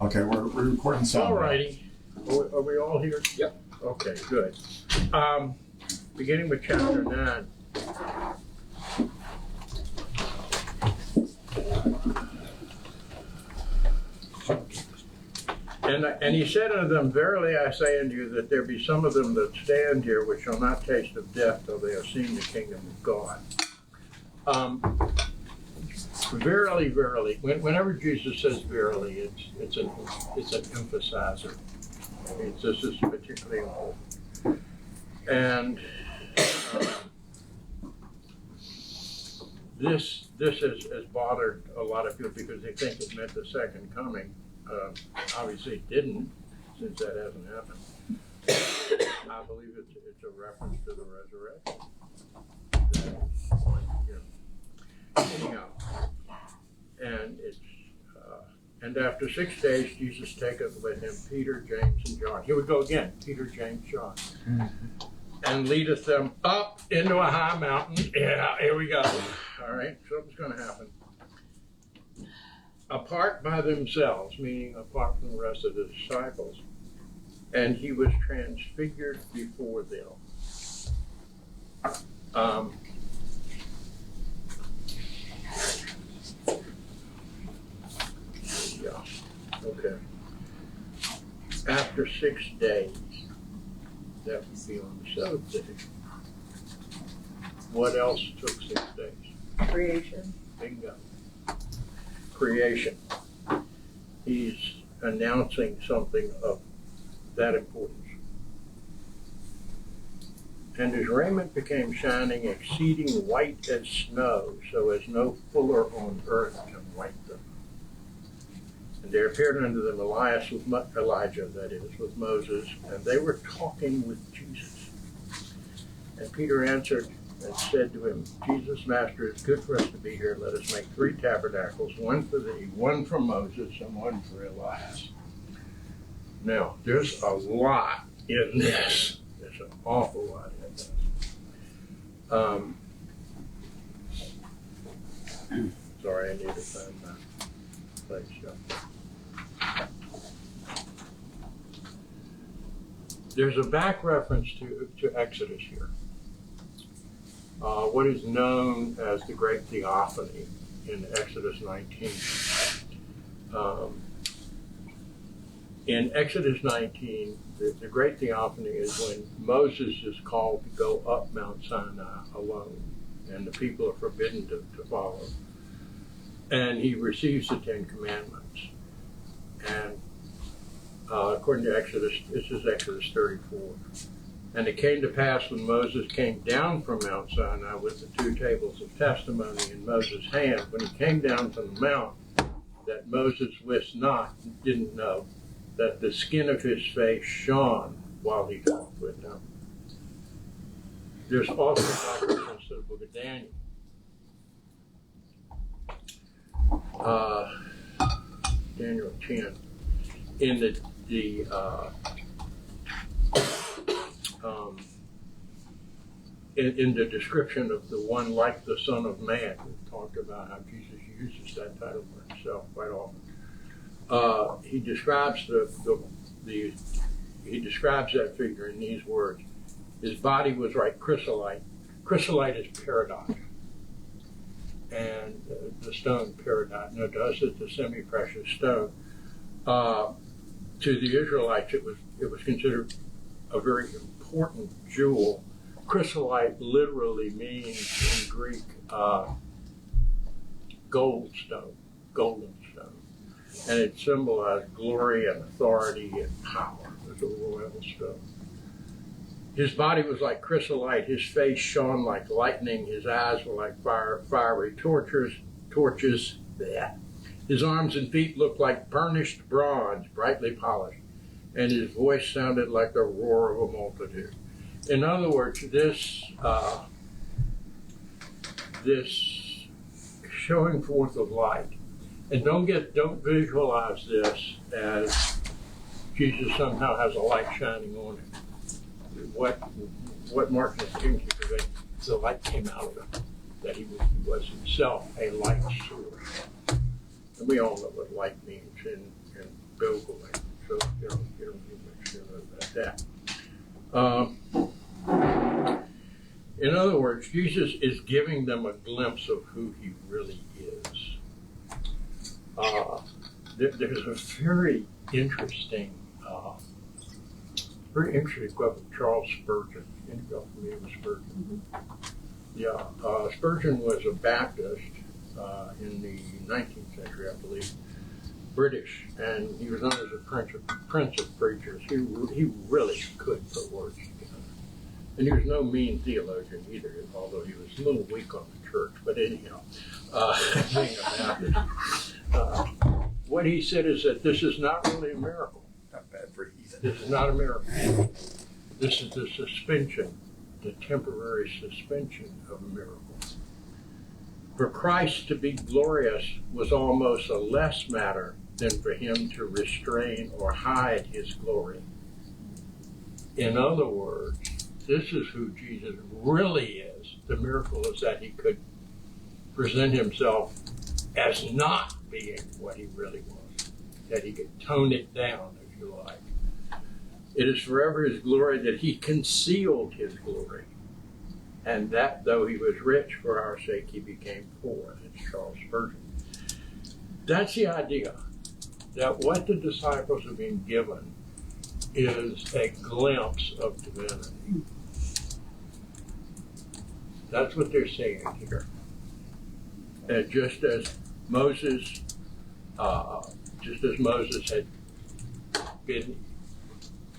Okay, we're recording sound. All righty. Are we all here? Yep. Okay, good. Beginning with chapter 9. And he said unto them, Verily I say unto you, that there be some of them that stand here which shall not taste of death till they have seen the kingdom of God. Verily, verily. Whenever Jesus says verily, it's an emphasizer. This is particularly important. And this has bothered a lot of people because they think it meant the second coming. Obviously it didn't, since that hasn't happened. I believe it's a reference to the resurrection. Anyhow, and and after 6 days, Jesus taketh with him Peter, James, and John. Here we go again, Peter, James, John. And leadeth them up into a high mountain. Yeah, here we go. All right, something's going to happen. Apart by themselves, meaning apart from the rest of the disciples. And he was transfigured before them. Yeah, okay. After 6 days, that would be on the 7th day. What else took 6 days? Creation. Bingo. Creation. He's announcing something of that importance. And his raiment became shining, exceeding white as snow, so as no fuller on earth can white them. And there appeared unto them Elijah, that is, with Moses, and they were talking with Jesus. And Peter answered and said to him, Jesus, Master, it's good for us to be here. Let us make 3 tabernacles, one for thee, one for Moses, and one for Elias. Now, there's a lot in this. There's an awful lot in this. Sorry, I need to find my place. There's a back reference to Exodus here. What is known as the Great Theophany in Exodus 19. In Exodus 19, the Great Theophany is when Moses is called to go up Mount Sinai alone, and the people are forbidden to follow. And he receives the Ten Commandments. And according to Exodus, this is Exodus 34. And it came to pass when Moses came down from Mount Sinai with the 2 tables of testimony in Moses' hand, when he came down from the mount, that Moses didn't know, that the skin of his face shone while he talked with them. There's also a reference to the book of Daniel. Daniel 10. In in the description of the one like the Son of Man, we talked about how Jesus uses that title for himself quite often. He describes he describes that figure in these words: his body was like chrysolite. Chrysolite is peridot, and the stone peridot. No, does it? The semi-precious stone. To the Israelites, it was considered a very important jewel. Chrysolite literally means in Greek golden stone, and it symbolized glory and authority and power. It was a royal stone. His body was like chrysolite. His face shone like lightning. His eyes were like fiery torches. Bleh. His arms and feet looked like burnished bronze, brightly polished, and his voice sounded like the roar of a multitude. In other words, this showing forth of light, and don't visualize this as Jesus somehow has a light shining on him. What Martin Luther King said, the light came out of him, that he was himself a light source. And we all know what light means in biblical language, so you don't need much to know about that. In other words, Jesus is giving them a glimpse of who he really is. There's a very interesting quote from Charles Spurgeon. Anybody familiar with Spurgeon? Mm-hmm. Yeah, Spurgeon was a Baptist in the 19th century, I believe, British, and he was known as a prince of preachers. He really could put words together. And he was no mean theologian either, although he was a little weak on the church. But anyhow, being a Baptist, what he said is that this is not really a miracle. Not bad for heathen. This is not a miracle. This is the suspension, the temporary suspension of a miracle. For Christ to be glorious was almost a less matter than for him to restrain or hide his glory. In other words, this is who Jesus really is. The miracle is that he could present himself as not being what he really was, that he could tone it down, if you like. It is forever his glory that he concealed his glory, and that though he was rich, for our sake he became poor. That's Charles Spurgeon. That's the idea, that what the disciples have been given is a glimpse of divinity. That's what they're saying here. And just as Moses had been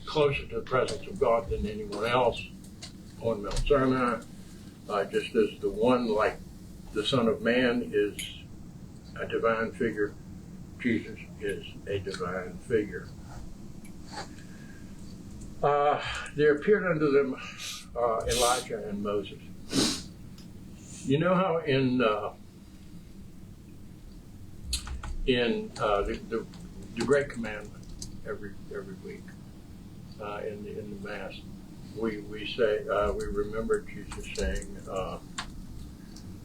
closer to the presence of God than anyone else on Mount Sinai, just as the one like the Son of Man is a divine figure, Jesus is a divine figure. There appeared unto them Elijah and Moses. You know how in the Great Commandment every week, in the Mass, we say, we remember Jesus saying,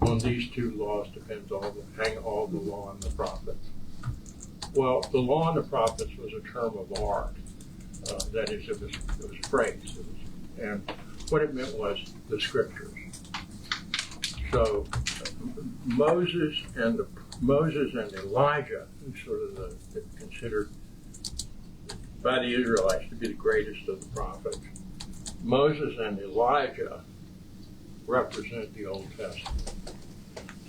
on these two laws depends hang all the law and the prophets. Well, the law and the prophets was a term of art. That is, it was phrase. And what it meant was the scriptures. So Moses and Elijah, who's sort of considered by the Israelites to be the greatest of the prophets, Moses and Elijah represent the Old Testament.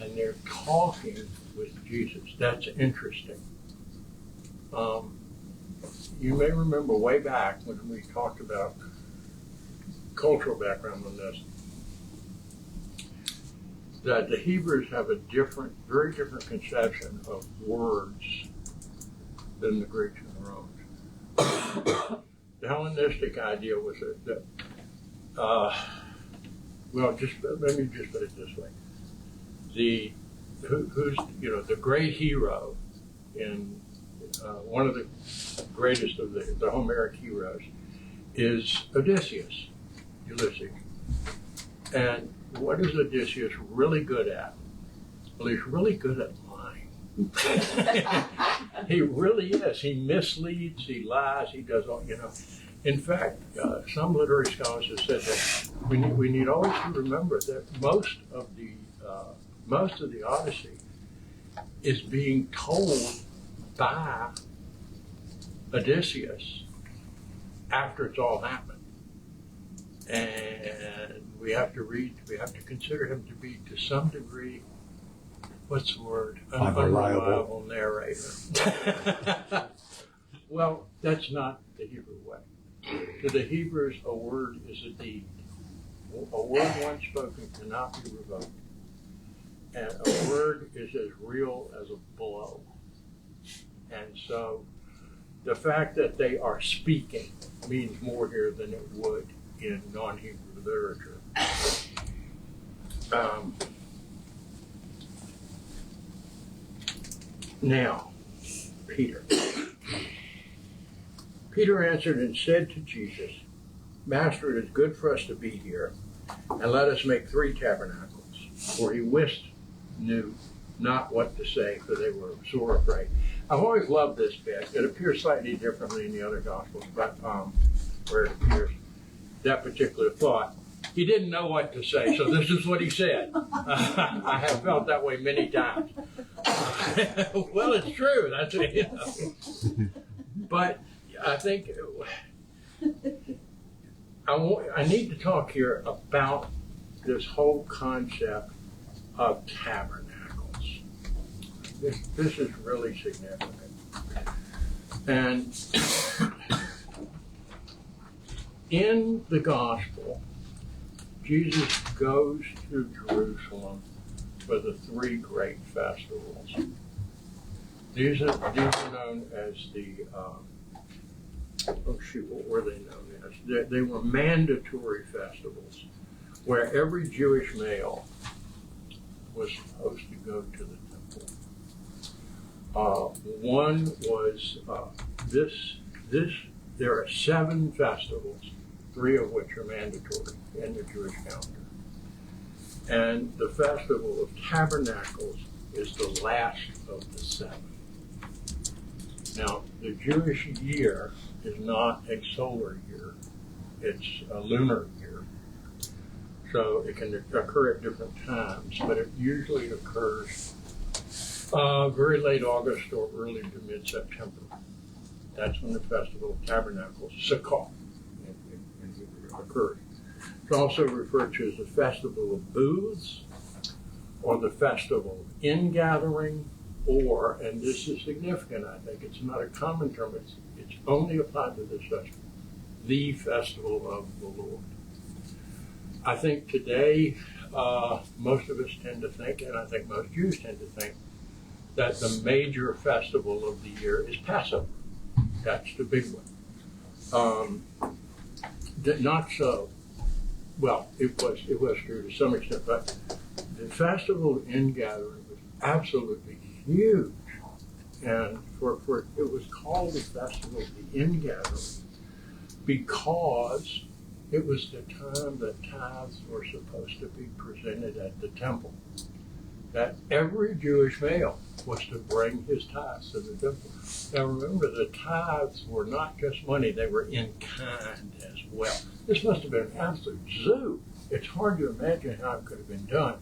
And they're talking with Jesus. That's interesting. You may remember way back when we talked about cultural background on this, that the Hebrews have a very different conception of words than the Greeks and the Romans. The Hellenistic idea was that well, let me just put it this way: who's the great hero in one of the greatest of the Homeric heroes is Odysseus, Ulysses. And what is Odysseus really good at? Well, he's really good at lying. He really is. He misleads, he lies, he does all, In fact, some literary scholars have said that we need always to remember that most of the Odyssey is being told by Odysseus after it's all happened. And we have to consider him to be, to some degree, what's the word? Unreliable narrator. Well, that's not the Hebrew way. To the Hebrews, a word is a deed. A word once spoken cannot be revoked. And a word is as real as a blow. And so the fact that they are speaking means more here than it would in non-Hebrew literature. Now, Peter. Peter answered and said to Jesus, Master, it is good for us to be here, and let us make 3 tabernacles. For he knew not what to say, for they were sore afraid. I've always loved this bit. It appears slightly differently in the other Gospels, but where it appears that particular thought. He didn't know what to say, so this is what he said. I have felt that way many times. Well, it's true. That's it. But I think I need to talk here about this whole concept of tabernacles. This is really significant. And in the gospel, Jesus goes to Jerusalem for the 3 great festivals. These are known as the what were they known as? They were mandatory festivals where every Jewish male was supposed to go to the temple. One was there are 7 festivals, 3 of which are mandatory in the Jewish calendar. And the Festival of Tabernacles is the last of the 7. Now, the Jewish year is not a solar year, it's a lunar year. So it can occur at different times, but it usually occurs very late August or early to mid-September. That's when the Festival of Tabernacles, Sukkot, in Hebrew, occurs. It's also referred to as the Festival of Booths, or the Festival of Ingathering, or, and this is significant, I think, it's not a common term, it's only applied to this festival, the Festival of the Lord. I think today, most of us tend to think, and I think most Jews tend to think, that the major festival of the year is Passover. That's the big one. Not so. Well, it was true to some extent, but the Festival of Ingathering was absolutely huge, and for it was called the Festival of the Ingathering because it was the time that tithes were supposed to be presented at the temple. That every Jewish male was to bring his tithes to the temple. Now remember, the tithes were not just money, they were in kind as well. This must have been an absolute zoo. It's hard to imagine how it could have been done.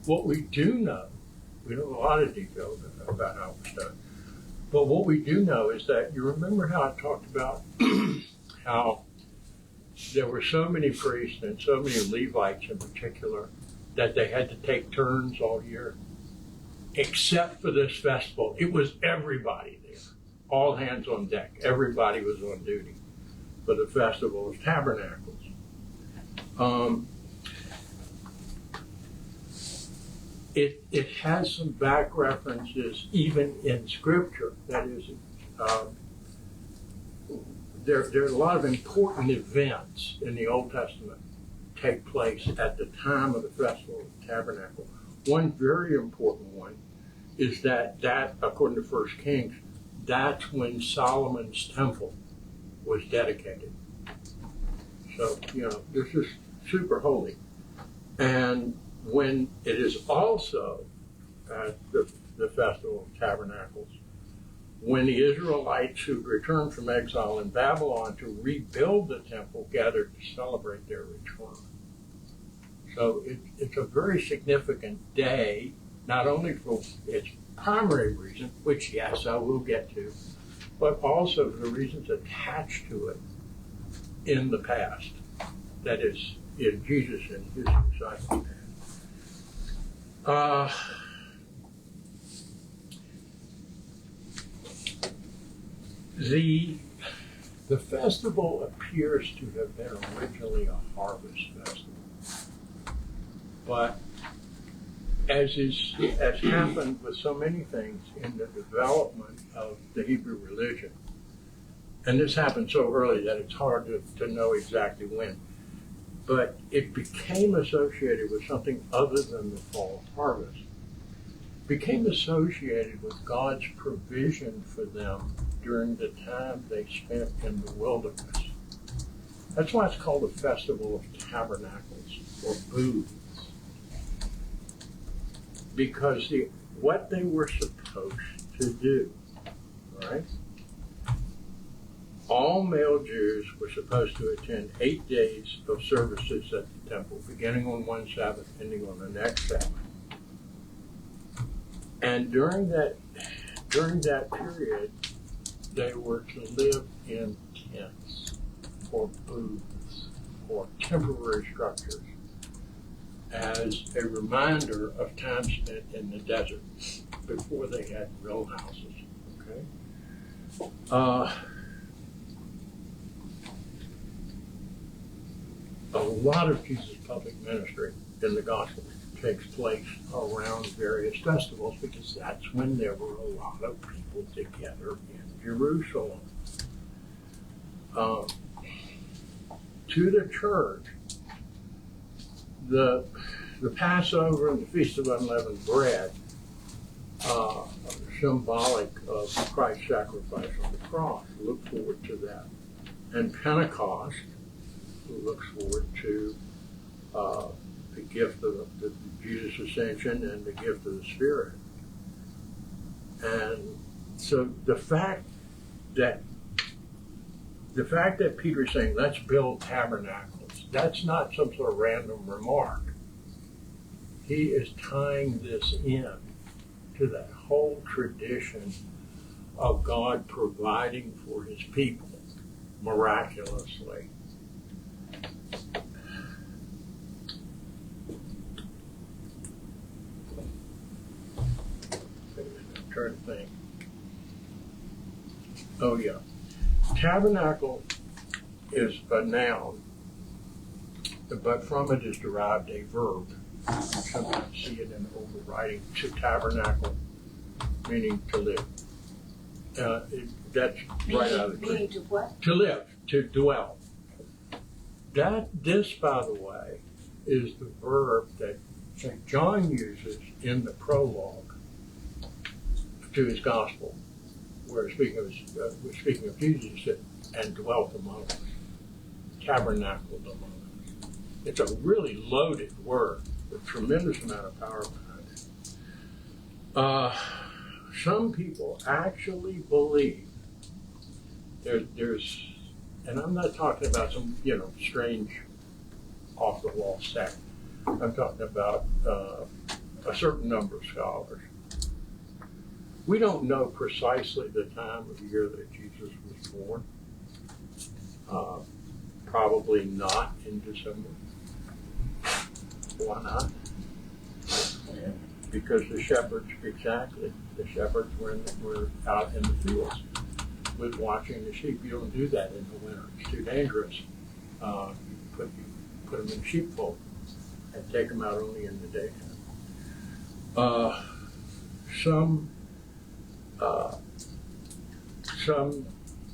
What we do know, we know a lot of details about how it was done, but what we do know is that, you remember how I talked about how there were so many priests and so many Levites in particular that they had to take turns all year, except for this festival. It was everybody there, all hands on deck. Everybody was on duty for the Festival of Tabernacles. It has some back references even in Scripture. That is, there are a lot of important events in the Old Testament take place at the time of the Festival of Tabernacle. One very important one is that according to 1 Kings, that's when Solomon's temple was dedicated. So, this is super holy. And when it is also at the Festival of Tabernacles, when the Israelites who returned from exile in Babylon to rebuild the temple gathered to celebrate their return. So it's a very significant day, not only for its primary reason, which, yes, I will get to, but also for the reasons attached to it in the past. That is, in Jesus and his disciples' past. The festival appears to have been originally a harvest festival. But as happened with so many things in the development of the Hebrew religion, and this happened so early that it's hard to know exactly when, but it became associated with something other than the fall harvest. It became associated with God's provision for them during the time they spent in the wilderness. That's why it's called the Festival of Tabernacles, or Booths. Because what they were supposed to do, right? All male Jews were supposed to attend 8 days of services at the temple, beginning on one Sabbath, ending on the next Sabbath. And during that period, they were to live in tents or booths or temporary structures as a reminder of time spent in the desert before they had real houses. Okay. A lot of Jesus' public ministry in the gospel takes place around various festivals because that's when there were a lot of people together in Jerusalem. To the church, the Passover and the Feast of Unleavened Bread are symbolic of Christ's sacrifice on the cross. Look forward to that. And Pentecost looks forward to the gift of Jesus' ascension and the gift of the Spirit. And so the fact that Peter is saying, let's build tabernacles, that's not some sort of random remark. He is tying this in to that whole tradition of God providing for his people miraculously. I'm trying to think. Oh yeah. Tabernacle is a noun, but from it is derived a verb. You sometimes see it in overwriting, to tabernacle, meaning to live. That's right out of the meaning to what? To live, to dwell. This, by the way, is the verb that St. John uses in the prologue to his gospel, where speaking of Jesus, he said, and dwelt among us. tabernacled among us. It's a really loaded word with a tremendous amount of power behind it. Some people actually believe there's, and I'm not talking about some, strange off-the-wall sect. I'm talking about a certain number of scholars. We don't know precisely the time of year that Jesus was born. Probably not in December. Why not? Because the shepherds were out in the fields with watching the sheep. You don't do that in the winter. It's too dangerous. You put them in a sheepfold and take them out only in the daytime.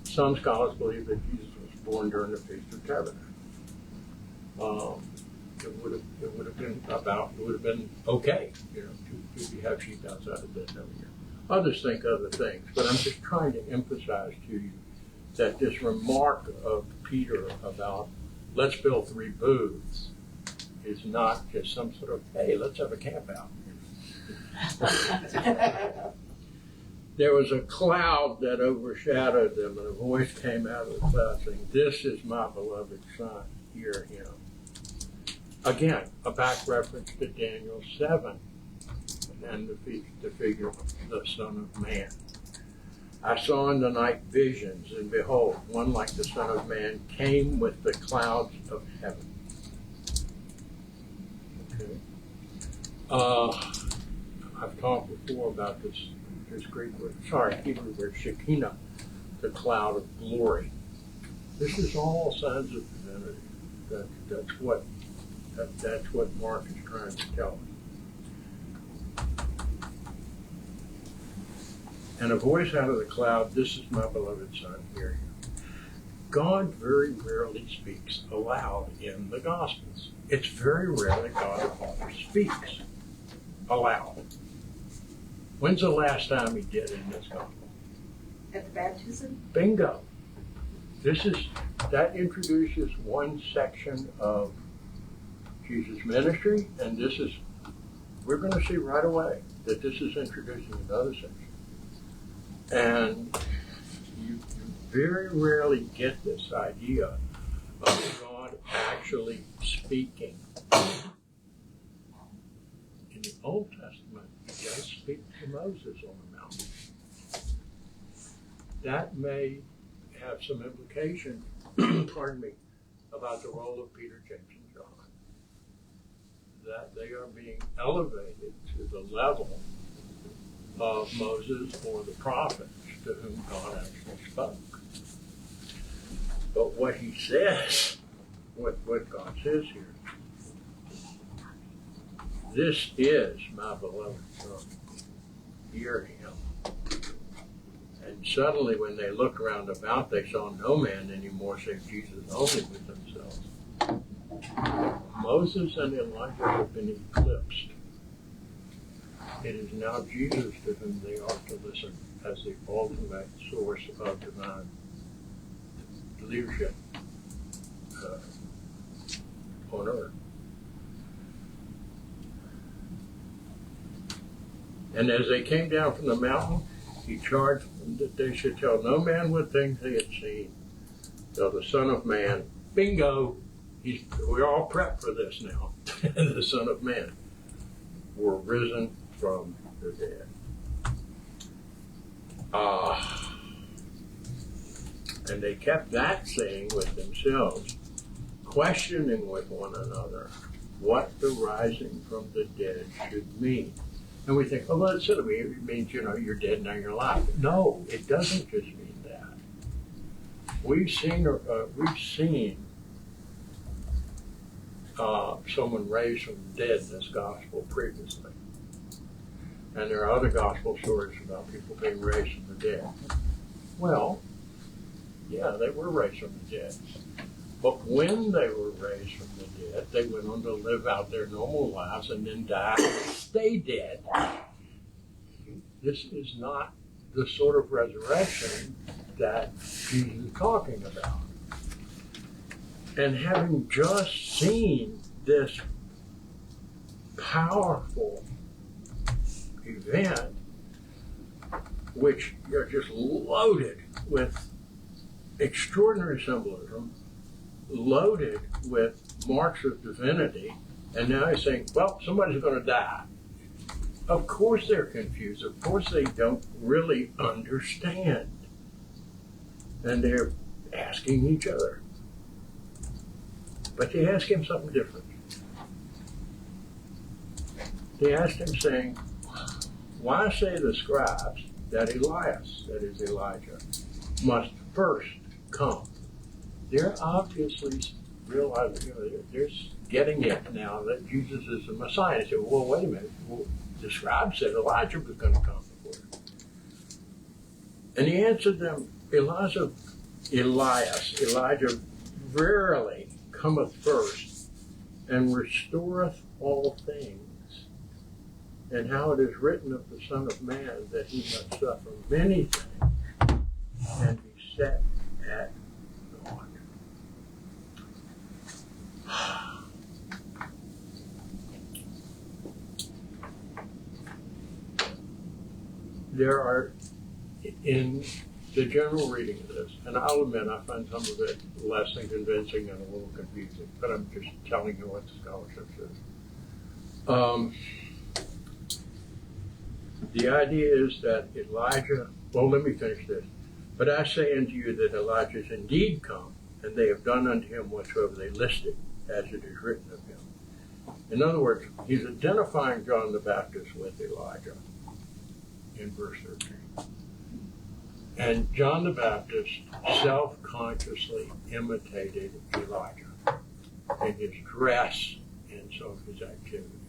Some scholars believe that Jesus was born during the Feast of Tabernacles. It would have been okay, to have sheep outside of that time of year. Others think other things, but I'm just trying to emphasize to you that this remark of Peter about let's build 3 booths is not just some sort of, hey, let's have a camp out. There was a cloud that overshadowed them, and a voice came out of the cloud saying, "This is my beloved Son, hear him." Again, a back reference to Daniel 7 and the figure of the Son of Man. I saw in the night visions, and behold, one like the Son of Man came with the clouds of heaven. Okay. I've talked before about this Greek word, Hebrew word, Shekinah, the cloud of glory. This is all signs of divinity. That's what Mark is trying to tell us. And a voice out of the cloud, "This is my beloved Son, hear him." God very rarely speaks aloud in the Gospels. It's very rare that God the Father speaks aloud. When's the last time he did in this Gospel? At the baptism? Bingo. That introduces one section of Jesus' ministry, and we're going to see right away that this is introducing another section. And you very rarely get this idea of God actually speaking. In the Old Testament, he does speak to Moses on the mountain. That may have some implication, pardon me, about the role of Peter, James, and John. That they are being elevated to the level of Moses or the prophets to whom God actually spoke. But what he says, what God says here, "This is my beloved Son, hear him." And suddenly when they looked around about, they saw no man anymore save Jesus only with themselves. Moses and Elijah have been eclipsed. It is now Jesus to whom they are to listen as the ultimate source of divine leadership on earth. And as they came down from the mountain, he charged them that they should tell no man what things they had seen till the Son of Man, bingo, we're all prepped for this now, the Son of Man, were risen from the dead. And they kept that saying with themselves, questioning with one another what the rising from the dead should mean. And we think, well, it means, you're dead, now you're alive. No, it doesn't just mean that. We've seen someone raised from the dead in this gospel previously. And there are other gospel stories about people being raised from the dead. Well, yeah, they were raised from the dead. But when they were raised from the dead, they went on to live out their normal lives and then die and stay dead. This is not the sort of resurrection that Jesus is talking about. And having just seen this powerful event, which you're just loaded with extraordinary symbolism, loaded with marks of divinity, and now he's saying, well, somebody's going to die. Of course they're confused. Of course they don't really understand. And they're asking each other. But they ask him something different. They asked him saying, why say the scribes that Elias, that is Elijah, must first come? They're obviously realizing, they're getting it now that Jesus is the Messiah. They say, well, wait a minute. Well, the scribes said Elijah was going to come before. And he answered them, Elijah verily cometh first and restoreth all things. And how it is written of the Son of Man that he must suffer many things and be set at naught. There are, in the general reading of this, and I'll admit I find some of it less than convincing and a little confusing, but I'm just telling you what the scholarship says. The idea is that Elijah, well, let me finish this. But I say unto you that Elijah is indeed come, and they have done unto him whatsoever they listed, as it is written of him. In other words, he's identifying John the Baptist with Elijah in verse 13. And John the Baptist self-consciously imitated Elijah in his dress and some of his activity.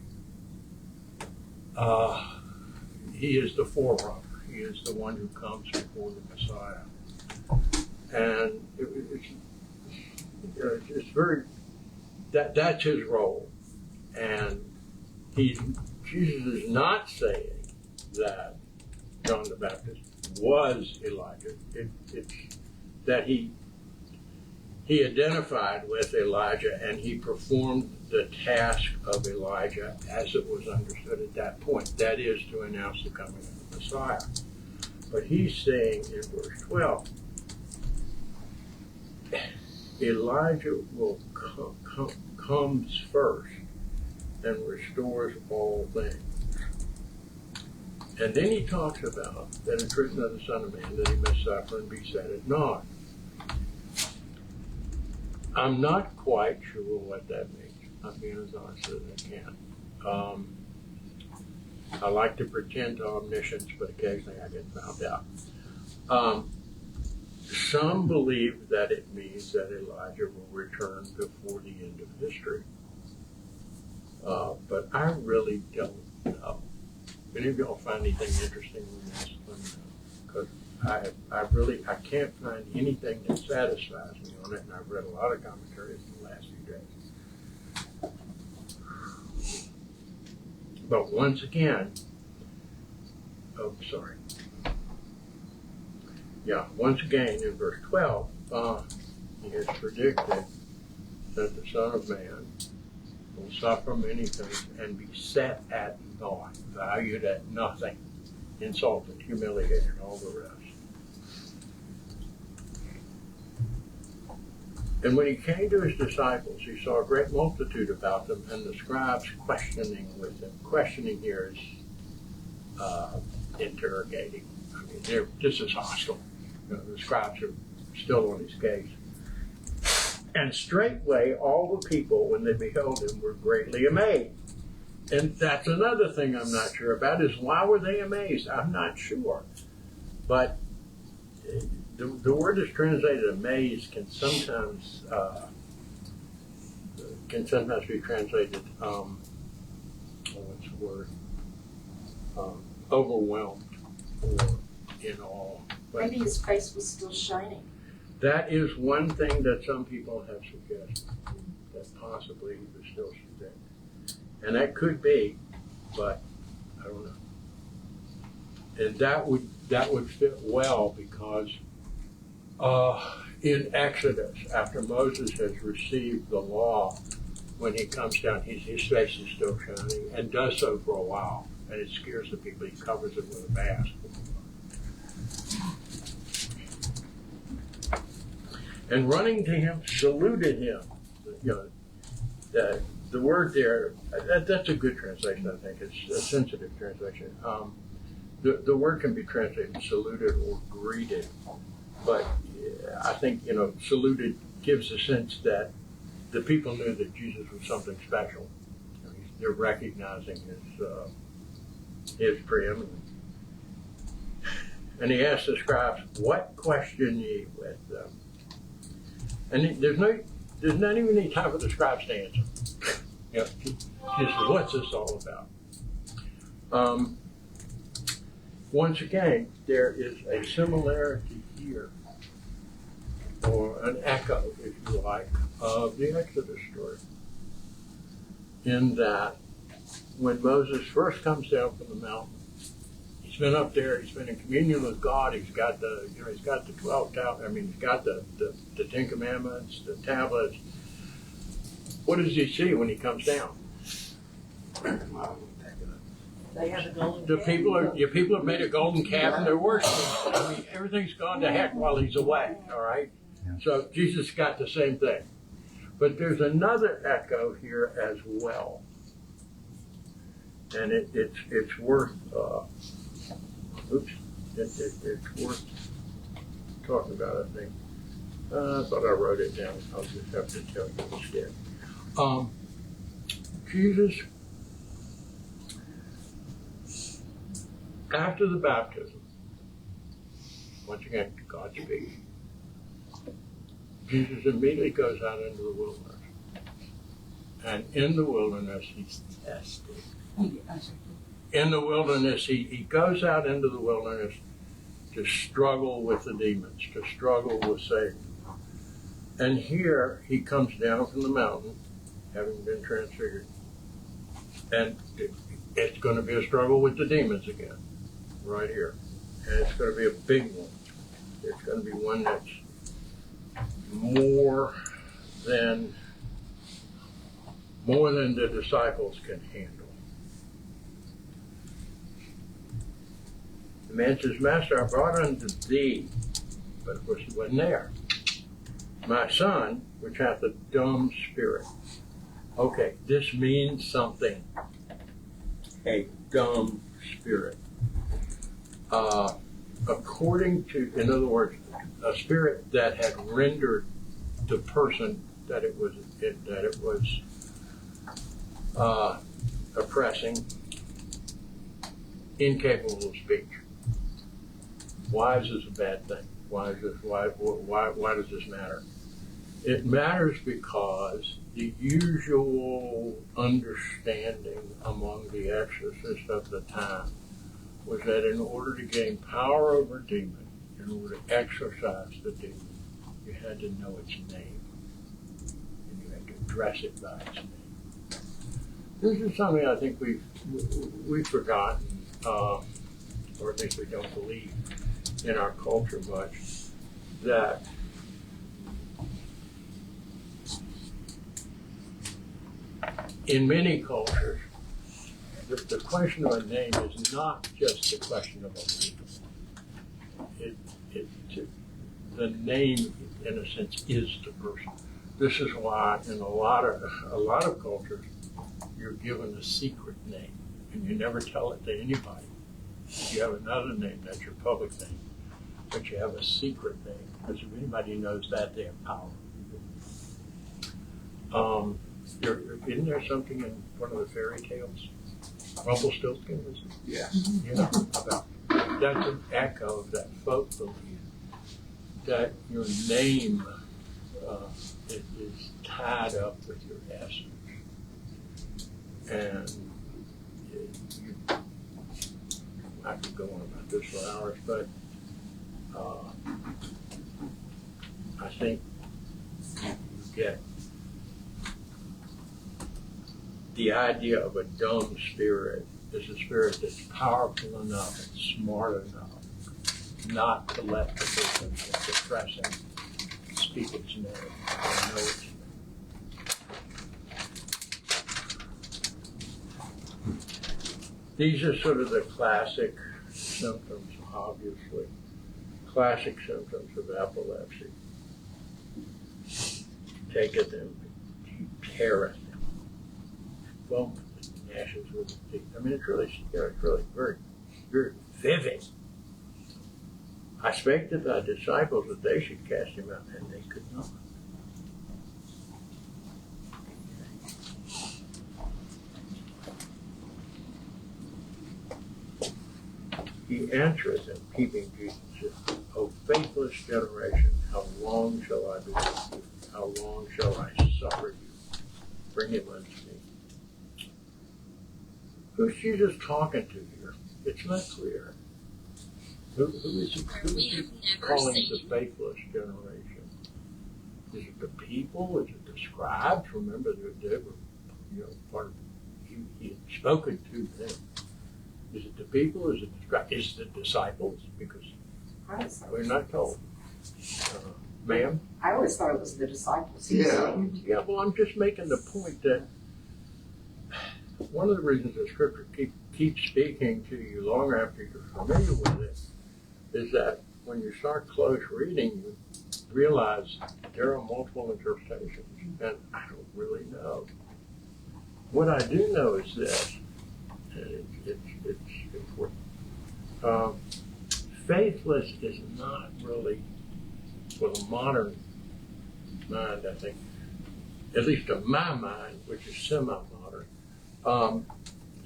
He is the forerunner. He is the one who comes before the Messiah. And it's very, that's his role. And Jesus is not saying that John the Baptist was Elijah. It's that he identified with Elijah and he performed the task of Elijah as it was understood at that point. That is to announce the coming of the Messiah. But he's saying in verse 12, Elijah will comes first and restores all things. And then he talks about that it's written of the Son of Man that he must suffer and be set at naught. I'm not quite sure what that means. I'm being as honest as I can. I like to pretend to omniscience, but occasionally I get found out. Some believe that it means that Elijah will return before the end of history. But I really don't know. If any of y'all find anything interesting in this, let me know. Because I can't find anything that satisfies me on it, and I've read a lot of commentaries in the last few days. But once again, once again in verse 12, he has predicted that the Son of Man will suffer many things and be set at naught, valued at nothing, insulted, humiliated, and all the rest. And when he came to his disciples, he saw a great multitude about them, and the scribes questioning with him. Questioning here is interrogating. I mean, they're just as hostile. The scribes are still on his case. And straightway all the people, when they beheld him, were greatly amazed. And that's another thing I'm not sure about, is why were they amazed? I'm not sure. But the word that's translated amazed can sometimes be translated, what's the word? Overwhelmed or in awe. But Maybe his face was still shining. that is one thing that some people have suggested, that possibly he was still sick. And that could be, but I don't know. And that would fit well because in Exodus, after Moses has received the law, when he comes down, his face is still shining, and does so for a while, and it scares the people. He covers it with a mask. And running to him, saluted him. You know, the word there, that's a good translation, I think. It's a sensitive translation. The word can be translated saluted or greeted, but I think, you know, saluted gives a sense that the people knew that Jesus was something special. You know, they're recognizing his preeminence. And he asked the scribes, "What question ye with them?" And there's not even any time for the scribes to answer. You know, he says, "What's this all about?" Once again, there is a similarity here, or an echo, if you like, of the Exodus story. In that, when Moses first comes down from the mountain, he's been up there, he's been in communion with God, he's got the 12 tablets, he's got the 10 Commandments, the tablets. What does he see when he comes down? They have a golden Your people have made a golden calf and they're worshiping. Everything's gone to heck while he's away, all right? Yeah. So Jesus got the same thing. But there's another echo here as well. And it's worth, it's worth talking about, I think. I thought I wrote it down. I'll just have to tell you instead. Jesus, after the baptism, once again, God speaks, Jesus immediately goes out into the wilderness. And in the wilderness, he's tested. In the wilderness, he goes out into the wilderness to struggle with the demons, to struggle with Satan. And here, he comes down from the mountain, having been transfigured. And it's going to be a struggle with the demons again, right here. And it's going to be a big one. It's going to be one that's more than the disciples can handle. The man says, "Master, I brought unto thee," but of course he wasn't there, "my son, which hath a dumb spirit." Okay, this means something. A dumb spirit. According to, in other words, a spirit that had rendered the person that it was oppressing incapable of speech. Why is this a bad thing? Why does this matter? It matters because the usual understanding among the exorcists of the time was that in order to gain power over a demon, in order to exorcise the demon, you had to know its name. And you had to address it by its name. This is something I think we've forgotten, or at least we don't believe in our culture much, that in many cultures, the question of a name is not just the question of a belief. The name, in a sense, is the person. This is why, in a lot of cultures, you're given a secret name, and you never tell it to anybody. You have another name, that's your public name, but you have a secret name, because if anybody knows that, they have power. Isn't there something in one of the fairy tales? Rumpelstiltskin, is it? Yes. You know, about that's an echo of that folk belief that your name is tied up with your essence. And I could go on about this for hours, but I think you get the idea of a dumb spirit is a spirit that's powerful enough and smart enough not to let the person that's oppressing speak its name. I know its name. These are sort of the classic symptoms, obviously. Classic symptoms of epilepsy. Take at them, tear at them, foam gnashes with the teeth. I mean, it's really very, very vivid. I spake to thy disciples that they should cast him out, and they could not. He answereth them, keeping Jesus, O faithless generation, how long shall I be with you? How long shall I suffer you? Bring him unto me. Who's Jesus talking to here? It's not clear. Who is he calling the faithless generation? Is it the people? Is it the scribes? Remember, they were, part of. He had spoken to them. Is it the people? Is it the scribes? Is it the disciples? Because we're not told. Ma'am? I always thought it was the disciples. Yeah, well, I'm just making the point that one of the reasons that Scripture keeps speaking to you long after you're familiar with it is that when you start close reading, you realize there are multiple interpretations, and I don't really know. What I do know is this, and it's important. Faithless is not really, for the modern mind, I think, at least to my mind, which is semi-modern,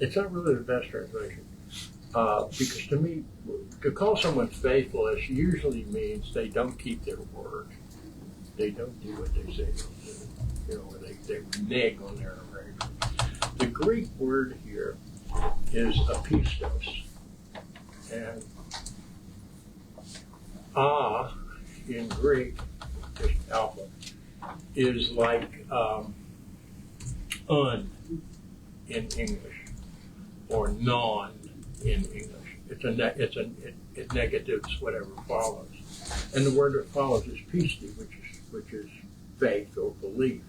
it's not really the best translation. Because to me, to call someone faithless usually means they don't keep their word. They don't do what they say they'll do. They renege on their arrangement. The Greek word here is apistos. And in Greek, just alpha, is like un in English, or non in English. It negatives whatever follows, and the word that follows is pisti, which is faith or belief.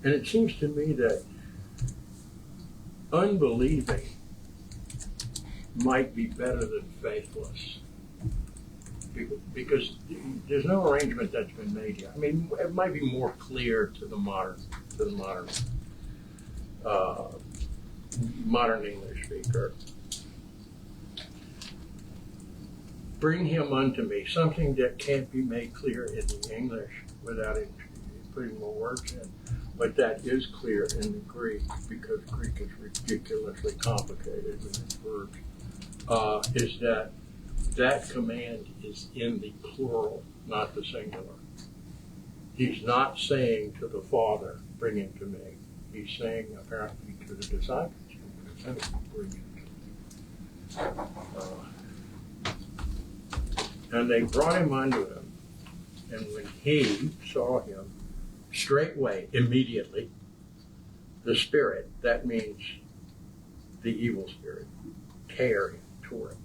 And it seems to me that unbelieving might be better than faithless, because there's no arrangement that's been made here. I mean, it might be more clear to the modern English speaker. Bring him unto me, something that can't be made clear in the English without putting more words in, but that is clear in the Greek, because Greek is ridiculously complicated with its words, is that command is in the plural, not the singular. He's not saying to the Father, bring him to me. He's saying apparently to the disciples, bring him to me. And they brought him unto him, and when he saw him, straightway, immediately, the spirit, that means the evil spirit, tore him,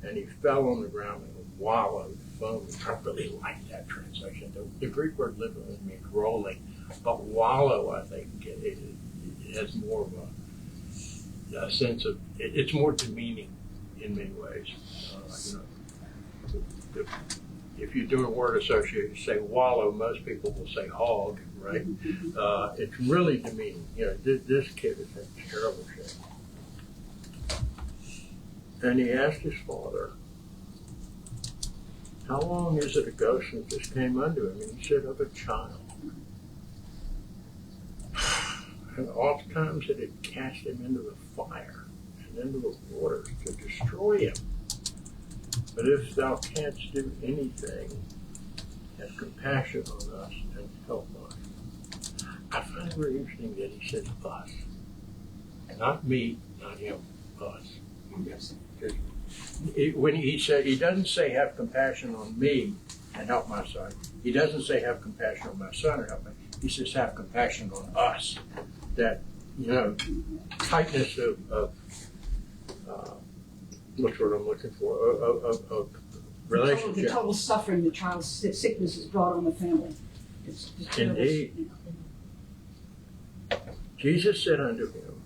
and he fell on the ground and wallowed, foaming. I really like that translation. The Greek word literally means rolling, but wallow, I think, it has more of a sense of, it's more demeaning in many ways. If you do a word association, you say wallow, most people will say hog, right? It's really demeaning. This kid is in terrible shape. And he asked his father, how long is it ago since this came unto him? And he said, of a child. And oftentimes it had cast him into the fire and into the waters to destroy him. But if thou canst do anything, have compassion on us and help us. I find it very interesting that he says us. Not me, not him, us. Yes. When he said, he doesn't say have compassion on me and help my son. He doesn't say have compassion on my son and help me. He says have compassion on us. That, tightness of what's what I'm looking for, of relationship. total suffering the child's sickness has brought on the family. It's just terrible, Indeed. you know. Jesus said unto him,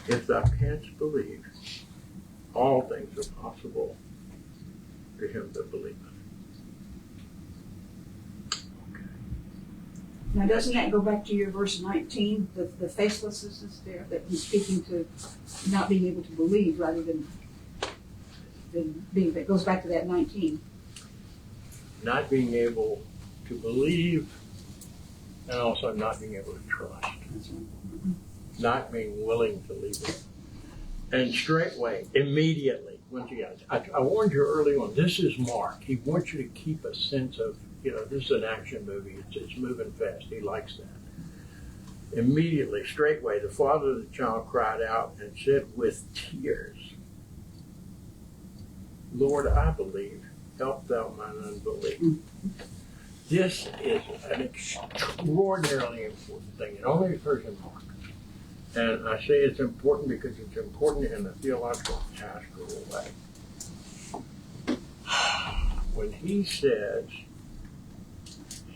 if thou canst believe, all things are possible to him that believeth. Now, doesn't that go back to your verse 19, the faithlessness is there, that he's speaking to not being able to believe rather than being, that goes back to that 19. Not being able to believe and also not being able to trust. That's right. Not being willing to leave it. And straightway, immediately, once again, I warned you early on, this is Mark. He wants you to keep a sense of, this is an action movie. It's moving fast. He likes that. Immediately, straightway, the father of the child cried out and said with tears, Lord, I believe. Help thou mine unbelief. This is an extraordinarily important thing. It only occurs in Mark. And I say it's important because it's important in a theological, pastoral way. When he says,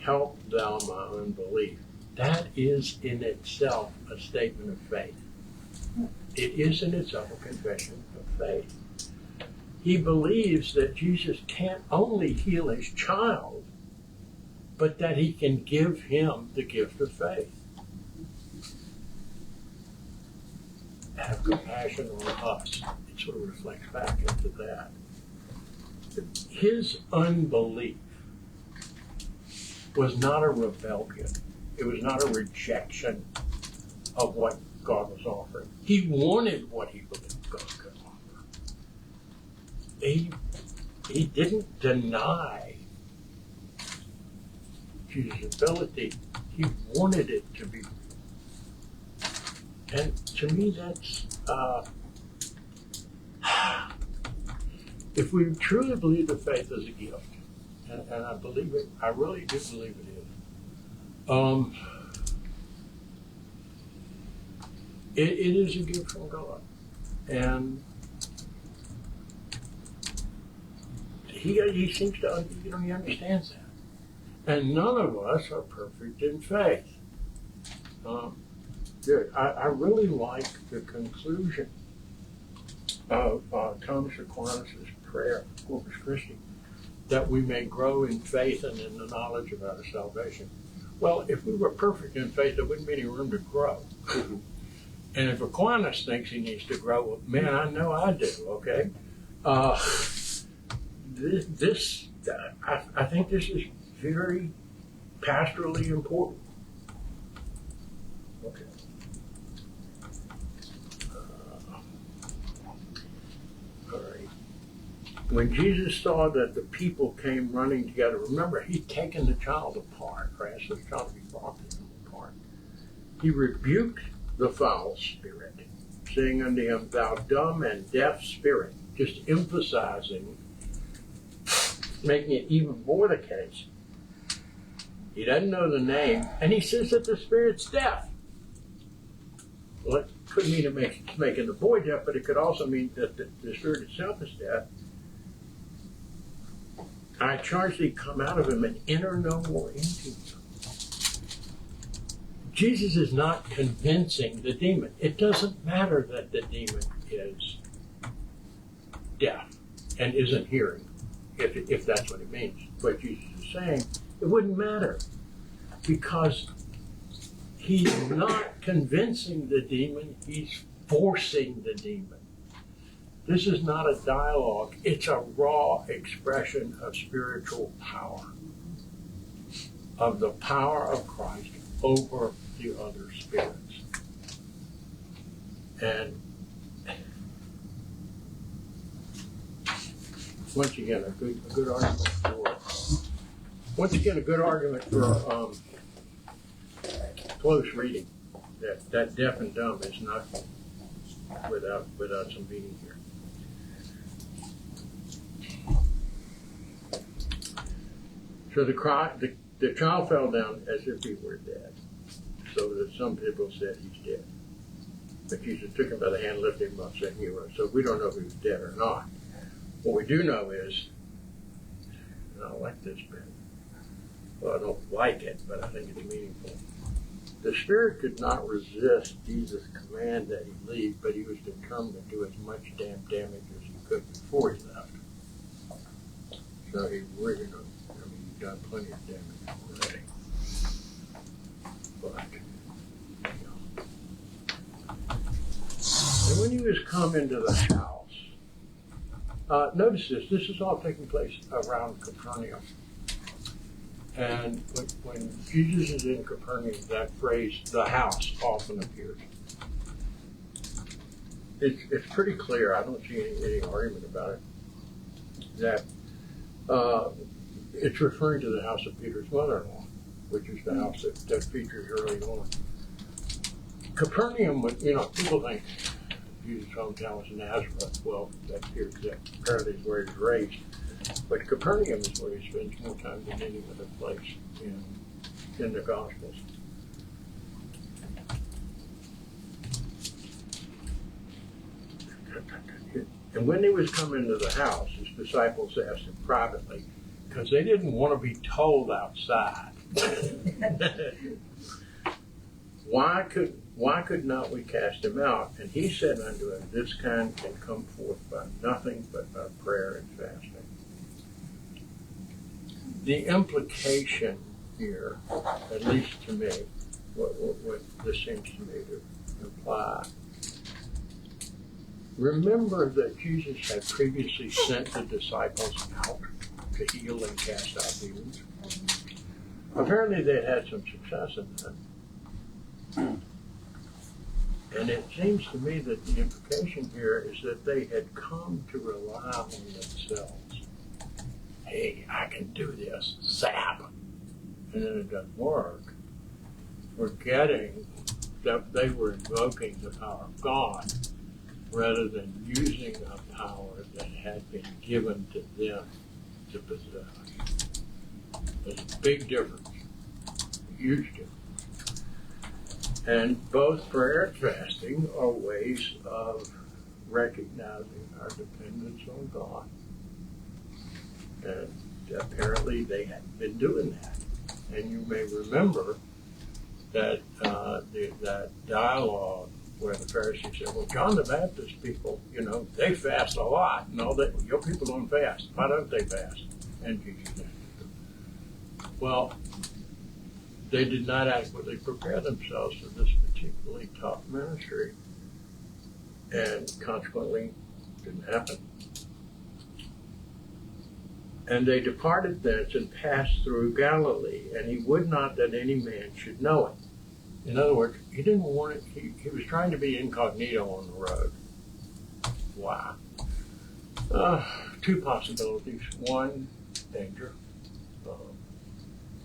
help thou my unbelief, that is in itself a statement of faith. It is in itself a confession of faith. He believes that Jesus can't only heal his child, but that he can give him the gift of faith. Have compassion on us. It sort of reflects back into that. His unbelief was not a rebellion. It was not a rejection of what God was offering. He wanted what he believed God could offer. He didn't deny Jesus' ability. He wanted it to be. And to me, that's, if we truly believe that faith is a gift, and I believe it, I really do believe it is, it is a gift from God. And he seems to, he understands that. And none of us are perfect in faith. Good. I really like the conclusion of Thomas Aquinas' prayer, Corpus Christi, that we may grow in faith and in the knowledge of our salvation. Well, if we were perfect in faith, there wouldn't be any room to grow. And if Aquinas thinks he needs to grow, well, man, I know I do, okay? I think this is very pastorally important. Okay. All right. When Jesus saw that the people came running together, remember, he'd taken the child apart, right? So the child to be brought to him apart. He rebuked the foul spirit, saying unto him, thou dumb and deaf spirit, just emphasizing, making it even more the case. He doesn't know the name, and he says that the spirit's deaf. Well, it could mean it's making the boy deaf, but it could also mean that the spirit itself is deaf. I charge thee, come out of him and enter no more into him. Jesus is not convincing the demon. It doesn't matter that the demon is deaf and isn't hearing, if that's what it means. What Jesus is saying, it wouldn't matter, because he's not convincing the demon, he's forcing the demon. This is not a dialogue, it's a raw expression of spiritual power, of the power of Christ over the other spirits. And once again, a good argument for close reading. That deaf and dumb is not without some meaning here. So the child fell down as if he were dead, so that some people said he's dead. But Jesus took him by the hand, lifted him up, said he rose. So we don't know if he was dead or not. What we do know is, and I like this bit, well, I don't like it, but I think it's meaningful. The Spirit could not resist Jesus' command that he leave, but he was determined to do as much damn damage as he could before he left. So he really, he'd done plenty of damage already. But, and when he was come into the house, notice this is all taking place around Capernaum. And when Jesus is in Capernaum, that phrase, the house, often appears. It's pretty clear, I don't see any argument about it, that it's referring to the house of Peter's mother-in-law, which is the house that features early on. Capernaum, people think Jesus' hometown was Nazareth. Well, that apparently is where he's raised. But Capernaum is where he spends more time than any other place in the Gospels. And when he was coming into the house, his disciples asked him privately, because they didn't want to be told outside. Why could not we cast him out? And he said unto him, this kind can come forth by nothing but by prayer and fasting. The implication here, at least to me, what this seems to me to imply, remember that Jesus had previously sent the disciples out to heal and cast out demons. Apparently they had some success in that. And it seems to me that the implication here is that they had come to rely on themselves. Hey, I can do this, zap, and then it doesn't work. Forgetting that they were invoking the power of God rather than using a power that had been given to them to possess. There's a big difference, a huge difference. And both prayer and fasting are ways of recognizing our dependence on God. And apparently they hadn't been doing that. And you may remember that that dialogue where the Pharisees said, well, John the Baptist people, they fast a lot. No, your people don't fast. Why don't they fast? And Jesus answered them. Well, they did not adequately prepare themselves for this particularly tough ministry. And consequently, it didn't happen. And they departed thence and passed through Galilee, and he would not that any man should know it. In other words, he didn't want it. He was trying to be incognito on the road. Why? Two possibilities. One, danger.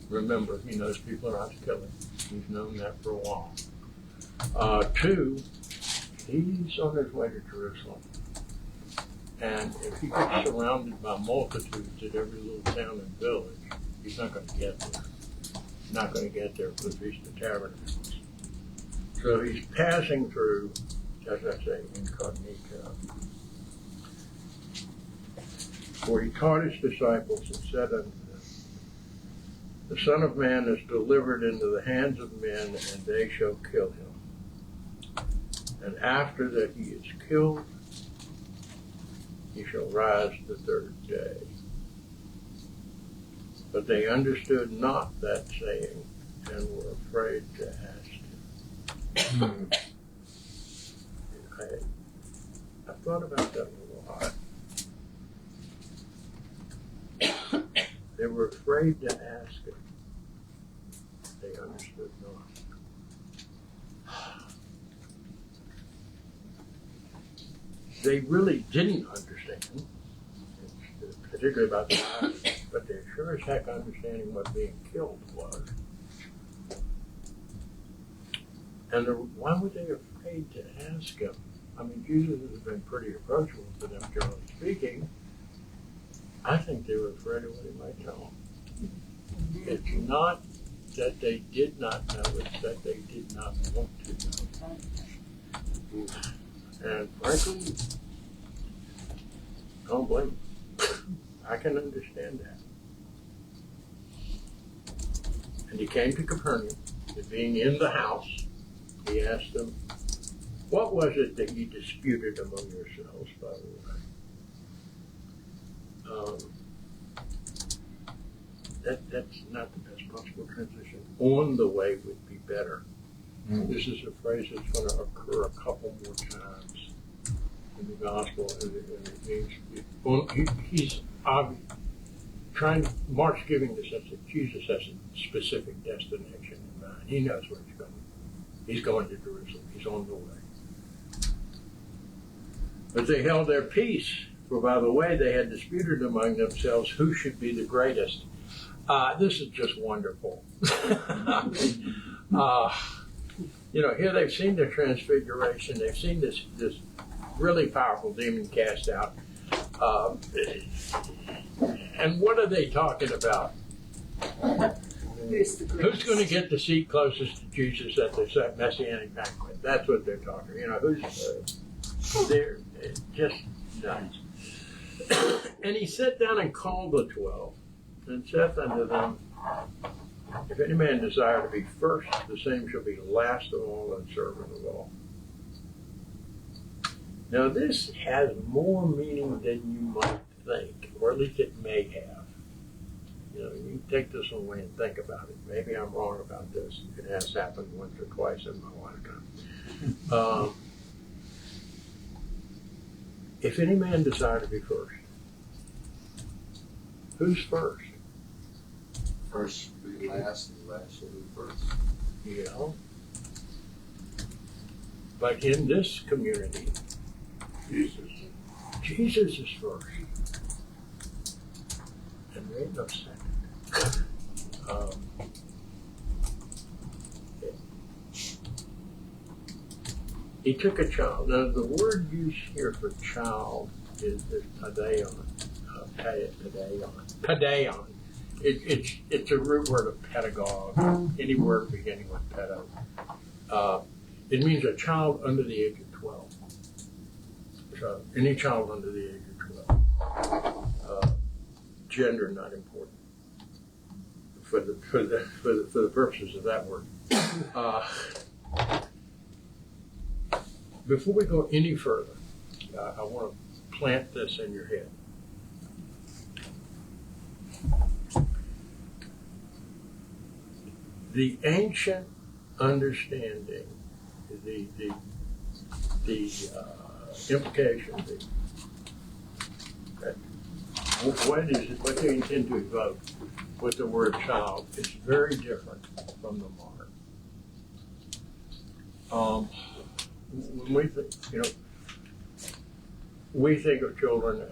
Remember, he knows people are out to kill him. He's known that for a while. Two, he's on his way to Jerusalem. And if he gets surrounded by multitudes at every little town and village, he's not going to get there. He's not going to get there for the Feast of Tabernacles. So he's passing through, as I say, incognito. For he taught his disciples and said unto them, the Son of Man is delivered into the hands of men, and they shall kill him. And after that he is killed, he shall rise the third day. But they understood not that saying, and were afraid to ask him. I thought about that a lot. They were afraid to ask him. They understood not. They really didn't understand, particularly about the Bible, but they're sure as heck understanding what being killed was. And why were they afraid to ask him? I mean, Jesus has been pretty approachable to them, generally speaking. I think they were afraid of what he might tell them. It's not that they did not know, it's that they did not want to know. And frankly, don't blame them. I can understand that. And he came to Capernaum, and being in the house, he asked them, what was it that you disputed among yourselves, by the way? That's not the best possible transition. On the way would be better. This is a phrase that's going to occur a couple more times in the gospel, and it means he's obviously Mark's giving the sense that Jesus has a specific destination in mind. He knows where he's going. He's going to Jerusalem. He's on the way. But they held their peace, for by the way they had disputed among themselves who should be the greatest. This is just wonderful. Here they've seen the transfiguration. They've seen this really powerful demon cast out. And what are they talking about? Who's the Who's greatest? going to get the seat closest to Jesus at the Messianic banquet? That's what they're talking. They're just nuts. And he sat down and called the 12 and saith unto them, if any man desire to be first, the same shall be last of all and servant of all. Now this has more meaning than you might think, or at least it may have. You take this away and think about it. Maybe I'm wrong about this. It has happened once or twice in my lifetime. If any man desire to be first, who's first? First shall be last, and last shall be first. But in this community, Jesus is first. And there ain't no second. He took a child. Now, the word used here for child is paideon. Paideon. It's a root word of pedagogue. Any word beginning with pedo. It means a child under the age of 12. So any child under the age of 12. Gender not important for the purposes of that word. Before we go any further, I want to plant this in your head. The ancient understanding, the implication, what they intend to evoke with the word child is very different from the modern. When we think of children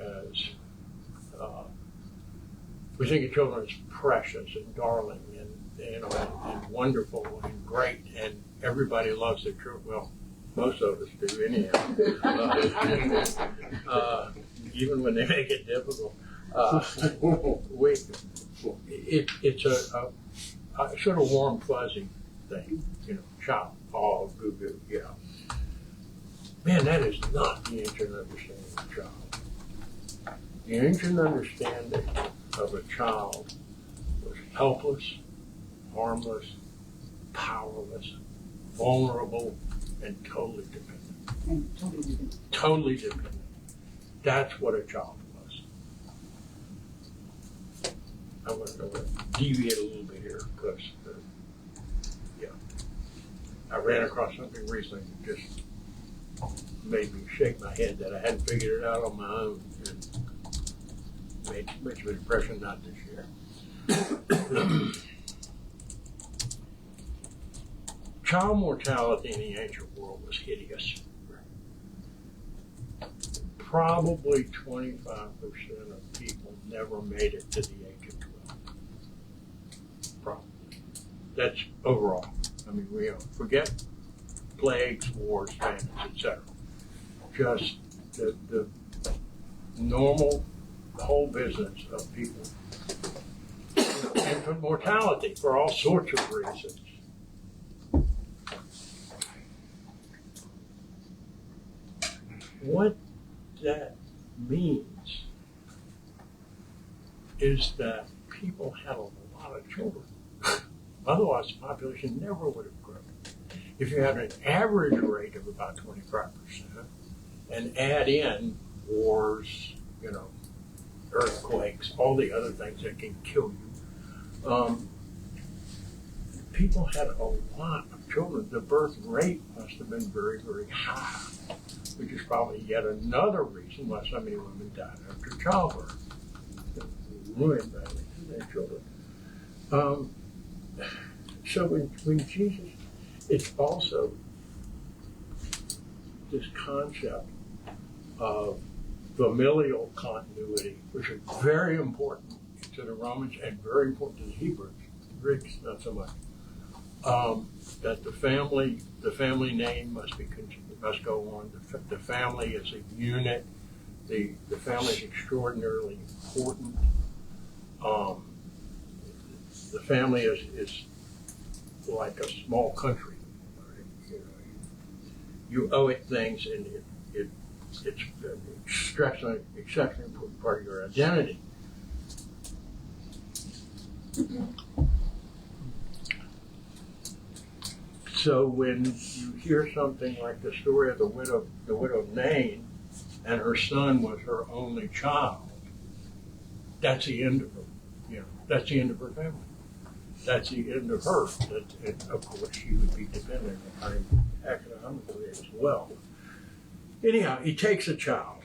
as precious and darling and wonderful and great, and everybody loves their children. Well, most of us do anyhow. Even when they make it difficult, it's a sort of warm, fuzzy thing. Child, oh, goo goo, Man, that is not the ancient understanding of a child. The ancient understanding of a child was helpless, harmless, powerless, vulnerable, and totally dependent. Totally dependent. That's what a child was. I'm going to deviate a little bit here because, I ran across something recently that just made me shake my head that I hadn't figured it out on my own, and made much of an impression not to share. Child mortality in the ancient world was hideous. Probably 25% of people never made it to the age of 12. Probably. That's overall. We forget plagues, wars, famines, etc. Just the normal whole business of people. Infant mortality for all sorts of reasons. What that means is that people had a lot of children. Otherwise, the population never would have grown. If you had an average rate of about 25% and add in wars, earthquakes, all the other things that can kill you, people had a lot of children. The birth rate must have been very, very high, which is probably yet another reason why so many women died after childbirth. Ruined their children. So when Jesus, it's also this concept of familial continuity, which is very important to the Romans and very important to the Hebrews. The Greeks, not so much. That the family name must go on. The family is a unit. The family is extraordinarily important. The family is like a small country. You owe it things, and it's an exceptionally important part of your identity. So when you hear something like the story of the widow Nain, and her son was her only child, that's the end of her. That's the end of her family. That's the end of her. And of course, she would be dependent on him economically as well. Anyhow, he takes a child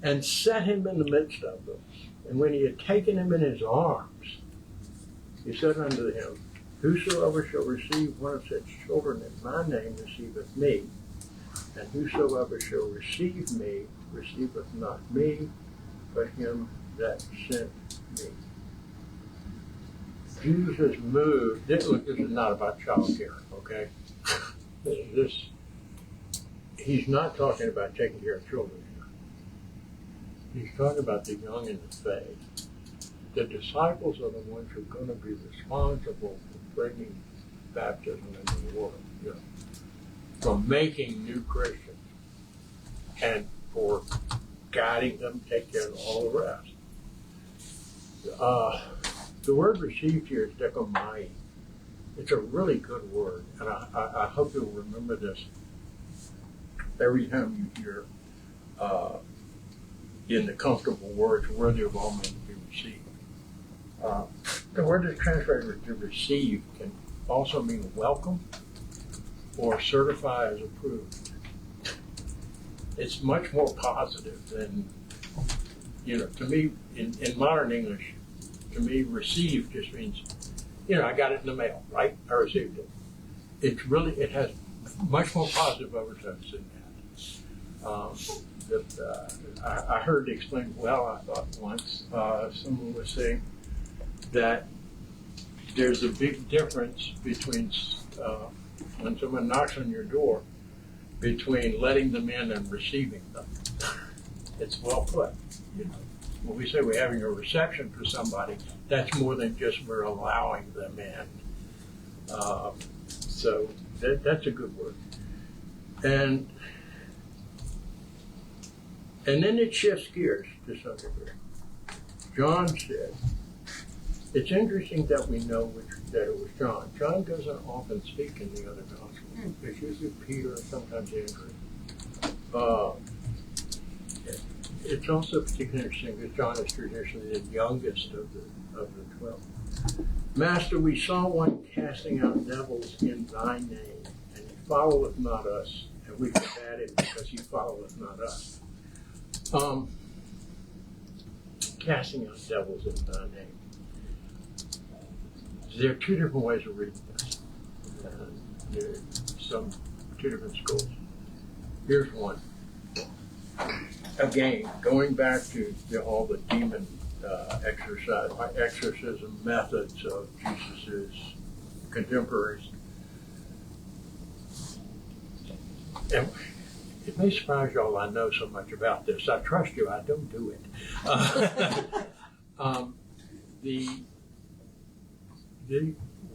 and set him in the midst of them. And when he had taken him in his arms, he said unto him, Whosoever shall receive one of such children in my name receiveth me, and whosoever shall receive me receiveth not me, but him that sent me. Jesus moved. Look, this is not about child care, okay? He's not talking about taking care of children here. He's talking about the young in the faith. The disciples are the ones who are going to be responsible for bringing baptism into the world, for making new Christians, and for guiding them, take care of all the rest. The word received here is dekomai. It's a really good word, and I hope you'll remember this every time you hear in the comfortable words, worthy of all men to be received. The word that's translated to receive can also mean welcome or certify as approved. It's much more positive than, to me, in modern English, to me, receive just means, I got it in the mail, right? I received it. It has much more positive overtones than that. I heard it explained well, I thought once. Someone was saying that there's a big difference between, when someone knocks on your door, between letting them in and receiving them. It's well put. When we say we're having a reception for somebody, that's more than just we're allowing them in. So that's a good word. And then it shifts gears to some degree. John said, it's interesting that we know that it was John. John doesn't often speak in the other Gospels. It's usually Peter and sometimes Andrew. It's also particularly interesting that John is traditionally the youngest of the 12. Master, we saw one casting out devils in thy name, and he followeth not us, and we forbade him because he followeth not us. Casting out devils in thy name. There are two different ways of reading this. There are two different schools. Here's one. Again, going back to all the demon exorcism methods of Jesus' contemporaries. And it may surprise y'all I know so much about this. I trust you, I don't do it.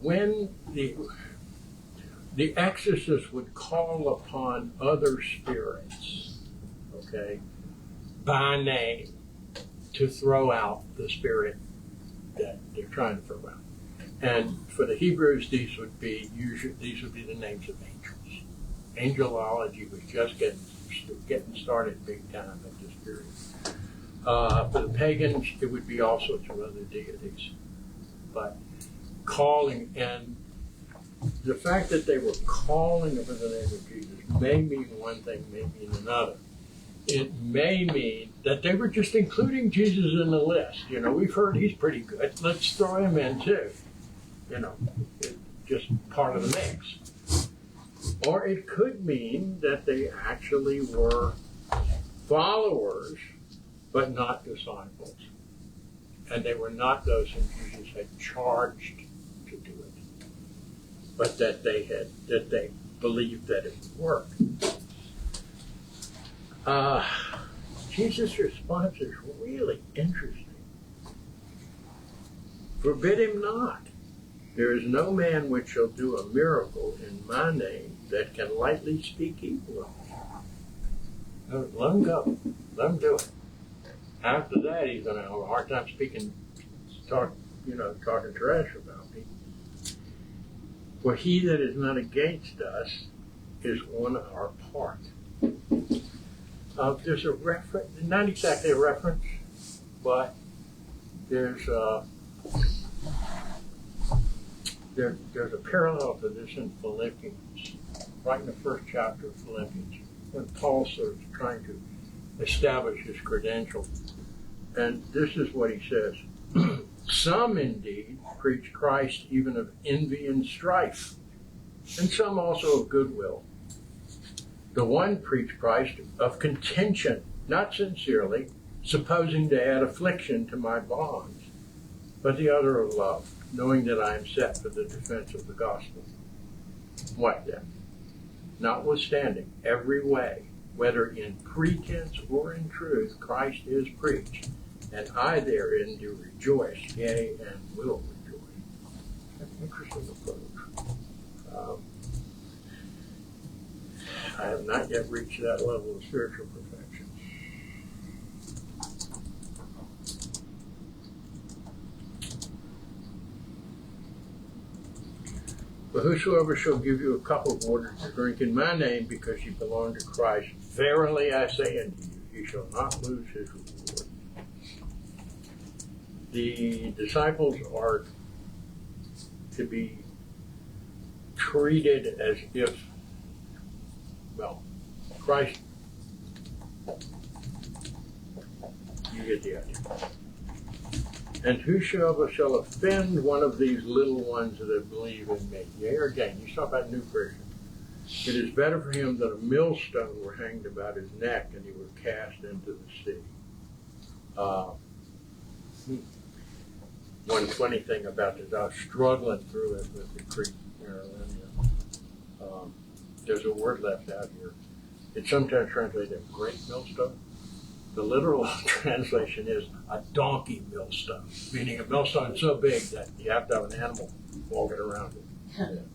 When the exorcist would call upon other spirits, okay, by name, to throw out the spirit that they're trying to throw out. And for the Hebrews, these would be the names of angels. Angelology was just getting started big time at this period. For the pagans, it would be all sorts of other deities. But calling, and the fact that they were calling upon the name of Jesus may mean one thing, may mean another. It may mean that they were just including Jesus in the list. You know, we've heard he's pretty good. Let's throw him in too. You know, it's just part of the mix. Or it could mean that they actually were followers, but not disciples. And they were not those whom Jesus had charged to do it, but that they believed that it would work. Jesus' response is really interesting. Forbid him not. There is no man which shall do a miracle in my name that can lightly speak evil of me. Let him go. Let him do it. After that, he's going to have a hard time talking trash about me. For he that is not against us is on our part. There's a reference, not exactly a reference, but there's a parallel to this in Philippians, right in the first chapter of Philippians, when Paul's sort of trying to establish his credentials. And this is what he says. Some indeed preach Christ even of envy and strife, and some also of goodwill. The one preached Christ of contention, not sincerely, supposing to add affliction to my bonds, but the other of love, knowing that I am set for the defense of the gospel. What then? Notwithstanding, every way, whether in pretense or in truth, Christ is preached, and I therein do rejoice, yea, and will rejoice. That's an interesting approach. I have not yet reached that level of spiritual perfection. But whosoever shall give you a cup of water to drink in my name, because you belong to Christ, verily I say unto you, he shall not lose his reward. The disciples are to be treated as if, well, Christ, you get the idea. And whosoever shall offend one of these little ones that believe in me. Here again, you talk about New Version. It is better for him that a millstone were hanged about his neck and he were cast into the sea. One funny thing about this, I was struggling through it with the Greek Carolinian. There's a word left out here. It's sometimes translated as great millstone. The literal translation is a donkey millstone, meaning a millstone so big that you have to have an animal walking around it.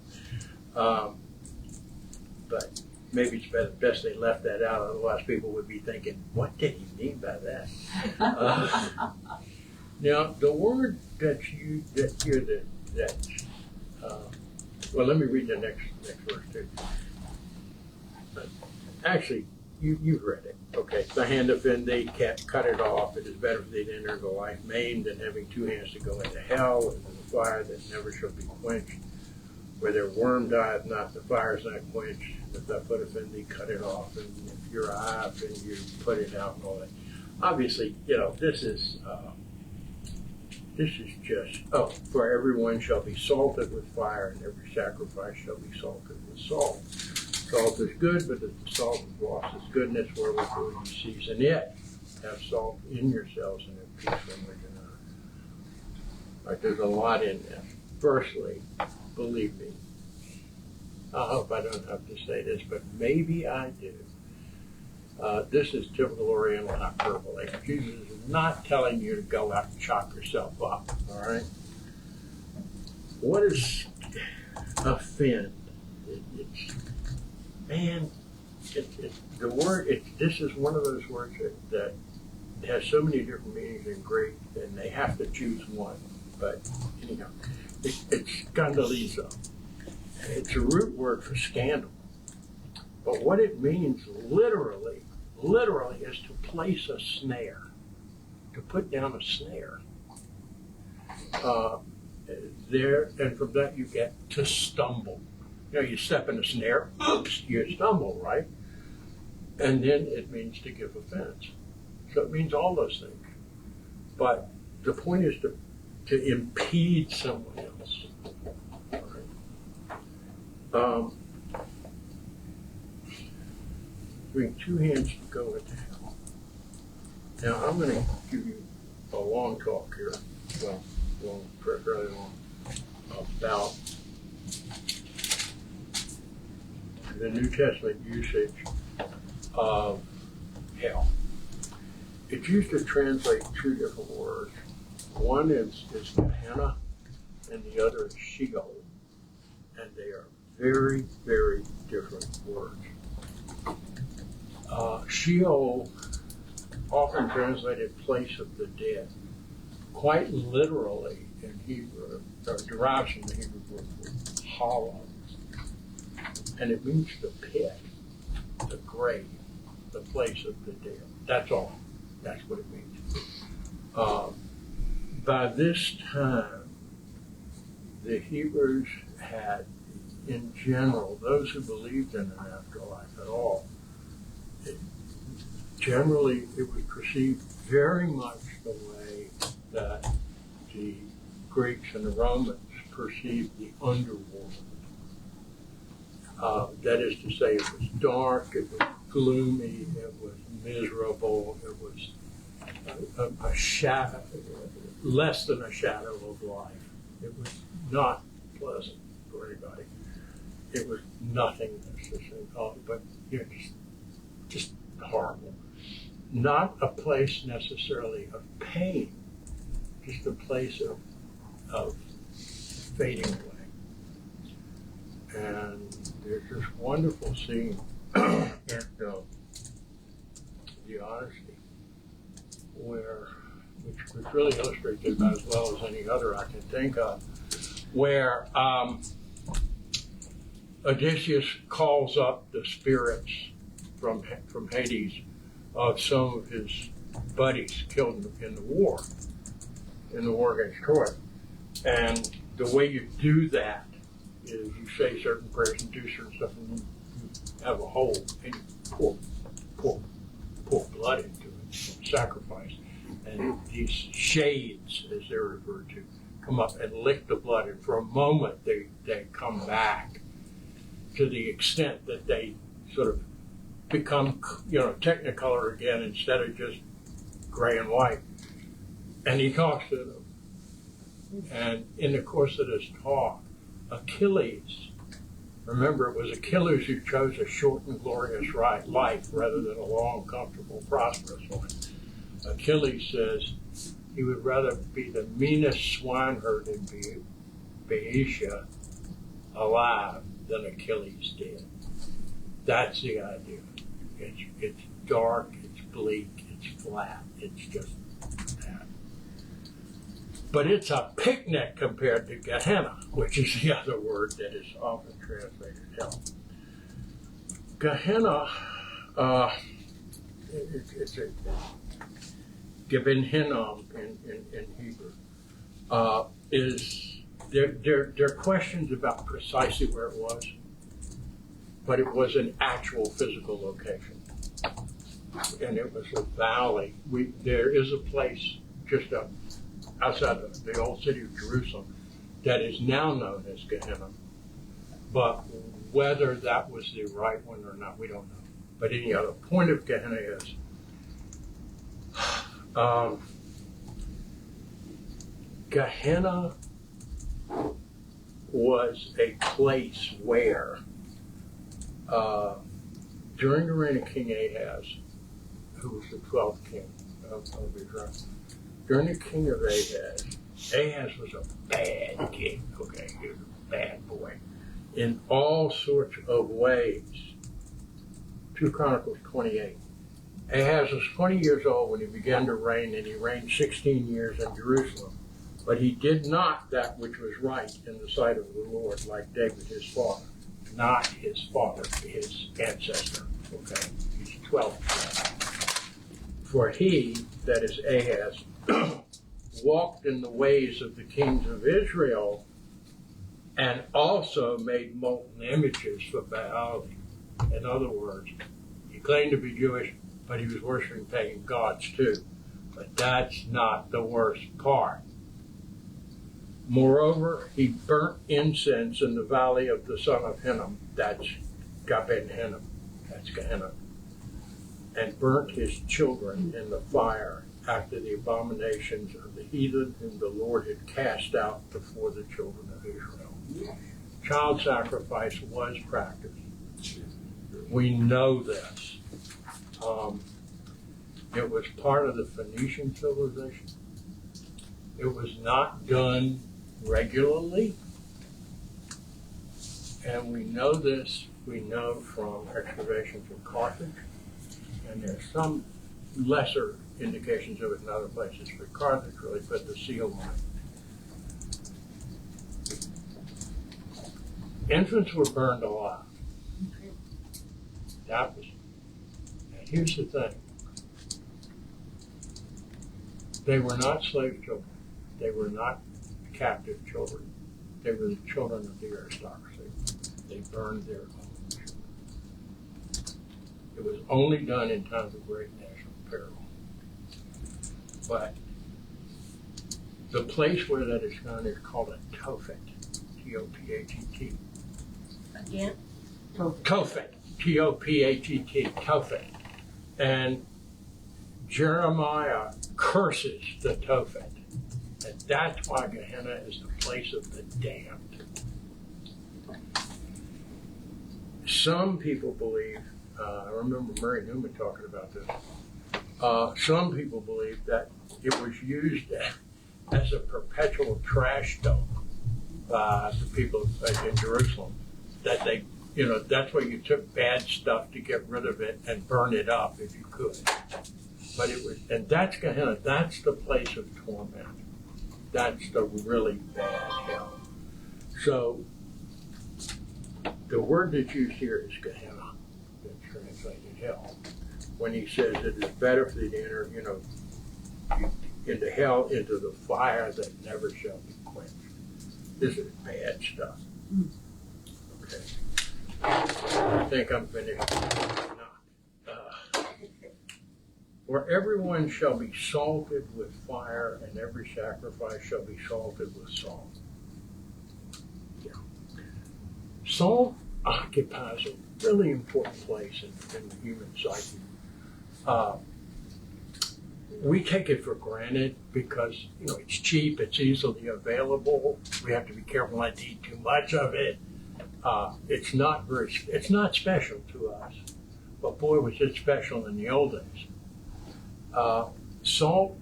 But maybe it's best they left that out, otherwise people would be thinking, what did he mean by that? Now, the word well, let me read the next verse too. Actually, you've read it. Okay, the hand offend thee, cut it off. It is better for thee to enter the life maimed than having two hands to go into hell, into the fire that never shall be quenched. Where their worm dieth not, the fire is not quenched. If thy foot offend thee, cut it off. And if your eye offend you, put it out and all that. Obviously, this is just, for everyone shall be salted with fire, and every sacrifice shall be salted with salt. Salt is good, but if the salt has lost its goodness, wherewith will you season it? Have salt in yourselves and have peace from within us. Right, there's a lot in this. Firstly, believe me, I hope I don't have to say this, but maybe I do. This is typical Oriental hyperbole. Jesus is not telling you to go out and chop yourself up, all right? What is offend? This is one of those words that it has so many different meanings in Greek, and they have to choose one. But anyhow, it's scandalizo. It's a root word for scandal. But what it means literally is to place a snare, to put down a snare. And from that you get to stumble. You know, you step in a snare, oops, you stumble, right? And then it means to give offense. So it means all those things. But the point is to impede someone else. Right? Bring two hands to go into hell. Now I'm going to give you a long talk here. Well, fairly long, about the New Testament usage of hell. It's used to translate two different words. One is Gehenna, and the other is Sheol. And they are very, very different words. Sheol, often translated place of the dead, quite literally in Hebrew, derives from the Hebrew word hollow. And it means the pit, the grave, the place of the dead. That's all. That's what it means. By this time, the Hebrews had, in general, those who believed in an afterlife at all, generally it was perceived very much the way that the Greeks and the Romans perceived the underworld. That is to say, it was dark, it was gloomy, it was miserable, it was a shadow, less than a shadow of life. It was not pleasant for anybody. It was nothingness, but you know, just horrible. Not a place necessarily of pain, just a place of fading away. And there's this wonderful scene in The Odyssey, which really illustrates it about as well as any other I can think of, where Odysseus calls up the spirits from Hades of some of his buddies killed in the war against Troy. And the way you do that is you say certain prayers and do certain stuff, and you have a hole and you pour blood into it, sacrifice. And these shades, as they're referred to, come up and lick the blood, and for a moment they come back to the extent that they sort of become, technicolor again instead of just gray and white. And he talks to them. And in the course of this talk, Achilles, remember it was Achilles who chose a short and glorious life rather than a long, comfortable, prosperous one. Achilles says he would rather be the meanest swineherd in Boeotia alive than Achilles dead. That's the idea. It's dark, it's bleak, it's flat, it's just that. But it's a picnic compared to Gehenna, which is the other word that is often translated hell. Gehenna, it's a Given Hinnom in Hebrew, is there are questions about precisely where it was, but it was an actual physical location, and it was a valley. There is a place just outside the old city of Jerusalem that is now known as Gehenna, but whether that was the right one or not, we don't know. But anyhow, the point of Gehenna is Gehenna was a place where, during the reign of King Ahaz, who was the 12th king of Israel, during the king of Ahaz was a bad king, okay? He was a bad boy in all sorts of ways. 2 Chronicles 28. Ahaz was 20 years old when he began to reign, and he reigned 16 years in Jerusalem. But he did not that which was right in the sight of the Lord, like David his father. Not his father, his ancestor. Okay, he's 12. For he, that is Ahaz, walked in the ways of the kings of Israel, and also made molten images for Baal. In other words, he claimed to be Jewish, but he was worshiping pagan gods too. But that's not the worst part. Moreover, he burnt incense in the valley of the son of Hinnom, that's Gaben Hinnom, that's Gehenna, and burnt his children in the fire after the abominations of the heathen whom the Lord had cast out before the children of Israel. Child sacrifice was practiced. We know this. It was part of the Phoenician civilization. It was not done regularly. And we know this, we know from excavations in Carthage, and there's some lesser indications of it in other places, but Carthage really put the seal on it. Infants were burned alive. That was, and here's the thing. They were not slave children. They were not captive children. They were the children of the aristocracy. They burned their own children. It was only done in times of great national peril. But the place where that is done is called a Tophet, T-O-P-H-E-T. Again? Tophet, T-O-P-H-E-T, Tophet. And Jeremiah curses the Tophet. And that's why Gehenna is the place of the damned. Some people believe, I remember Murray Newman talking about this, some people believe that it was used as a perpetual trash dump by the people in Jerusalem. That they, that's where you took bad stuff to get rid of it and burn it up if you could. But it was, and that's Gehenna, that's the place of torment. That's the really bad hell. So, the word that's used here is Gehenna, that's translated hell. When he says it is better for thee to enter, into hell, into the fire that never shall be quenched. This is bad stuff. Okay. I think I'm finished. Where everyone shall be salted with fire, and every sacrifice shall be salted with salt. Yeah. Salt occupies a really important place in the human psyche. We take it for granted because it's cheap, it's easily available. We have to be careful not to eat too much of it. It's not special to us, but boy, was it special in the old days. Salt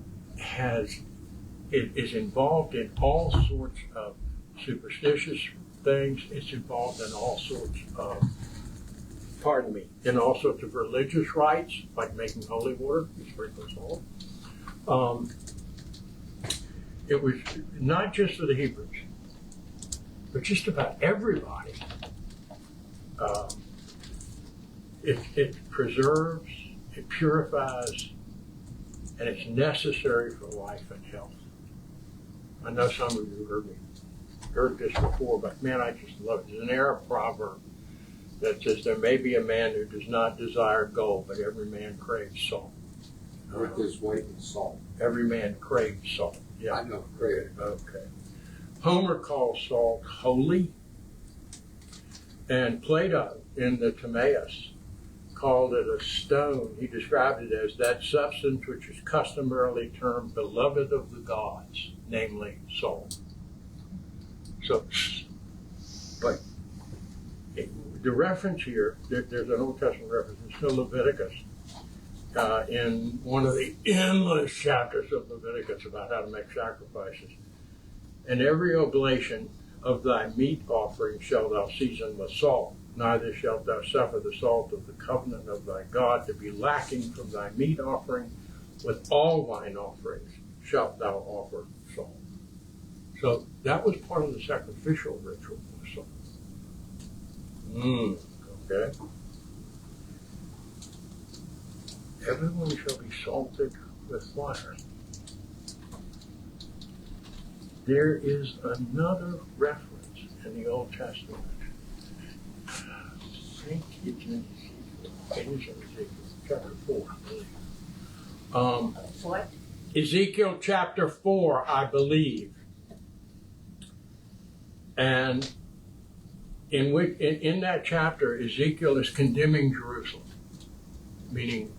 is involved in all sorts of superstitious things. It's involved in all sorts of, in all sorts of religious rites, like making holy water, you sprinkle salt. It was not just for the Hebrews, but just about everybody. It preserves, it purifies, and it's necessary for life and health. I know some of you heard this before, but man, I just love it. There's an Arab proverb that says, there may be a man who does not desire gold, but every man craves salt. Earth is weight in salt. Every man craves salt. Yeah. I know, crave. Okay. Homer calls salt holy, and Plato in the Timaeus called it a stone. He described it as that substance which is customarily termed beloved of the gods, namely salt. So, but the reference here, there's an Old Testament reference, it's to Leviticus, in one of the endless chapters of Leviticus about how to make sacrifices. And every oblation of thy meat offering shall thou season with salt. neither shalt thou suffer the salt of the covenant of thy God to be lacking from thy meat offering. With all thine offerings shalt thou offer salt. So that was part of the sacrificial ritual of salt. Okay. Everyone shall be salted with fire. There is another reference in the Old Testament. I think it's in Ezekiel. It is in Ezekiel, chapter 4, I believe. What? Ezekiel chapter 4, I believe. And in that chapter, Ezekiel is condemning Jerusalem, meaning,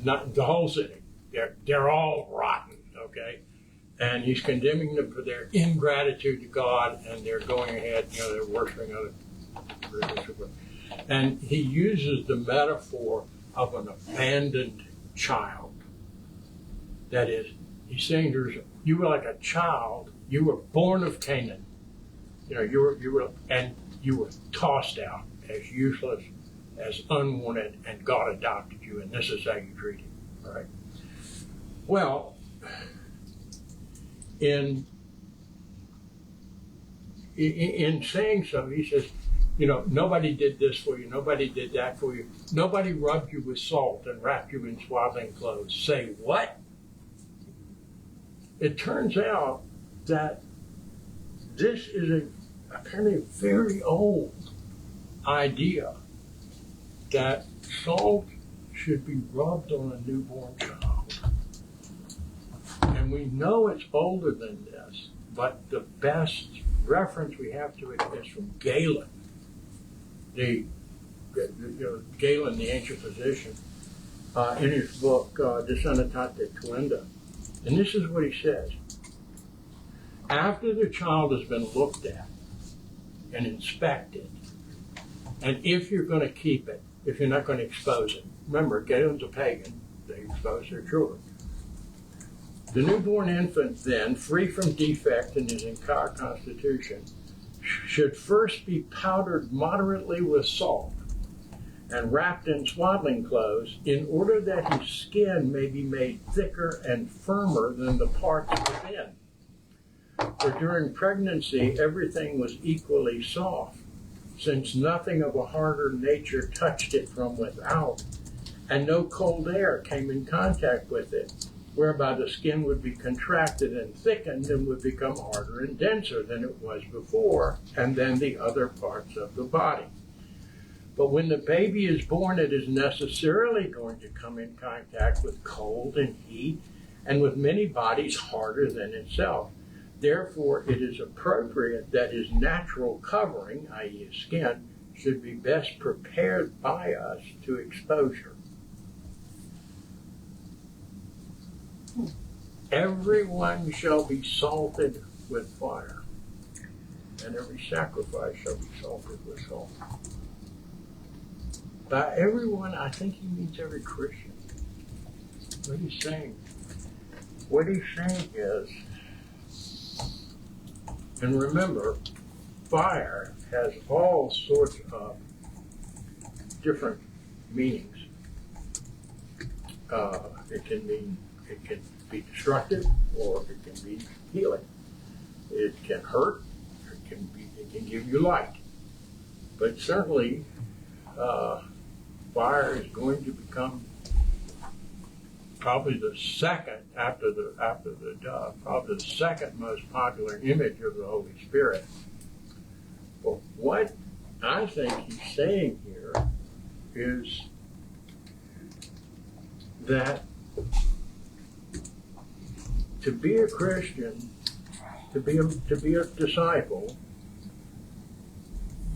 not the whole city. They're all rotten, okay? And he's condemning them for their ingratitude to God, and they're going ahead, they're worshiping other religions. And he uses the metaphor of an abandoned child. That is, he's saying you were like a child. You were born of Canaan. You were tossed out as useless, as unwanted, and God adopted you, and this is how you treat him. All right. Well, in saying so, he says, nobody did this for you, nobody did that for you, nobody rubbed you with salt and wrapped you in swaddling clothes. Say what? It turns out that this is apparently a very old idea that salt should be rubbed on a newborn child. And we know it's older than this, but the best reference we have to it is from Galen. Galen, the ancient physician, in his book, De Sanitate Tuenda. And this is what he says. After the child has been looked at and inspected, and if you're going to keep it, if you're not going to expose it, remember, Galen's a pagan, they expose their children. The newborn infant then, free from defect in his entire constitution, should first be powdered moderately with salt and wrapped in swaddling clothes in order that his skin may be made thicker and firmer than the parts within. For during pregnancy, everything was equally soft, since nothing of a harder nature touched it from without, and no cold air came in contact with it, whereby the skin would be contracted and thickened and would become harder and denser than it was before, and then the other parts of the body. But when the baby is born, it is necessarily going to come in contact with cold and heat, and with many bodies harder than itself. Therefore, it is appropriate that his natural covering, i.e. his skin, should be best prepared by us to exposure. Everyone shall be salted with fire, and every sacrifice shall be salted with salt. By everyone, I think he means every Christian. What he's saying is, and remember, fire has all sorts of different meanings. It can be destructive, or it can be healing. It can hurt, it can give you light. But certainly, fire is going to become probably the second after the dove, probably the second most popular image of the Holy Spirit. But what I think he's saying here is that to be a Christian, to be a disciple,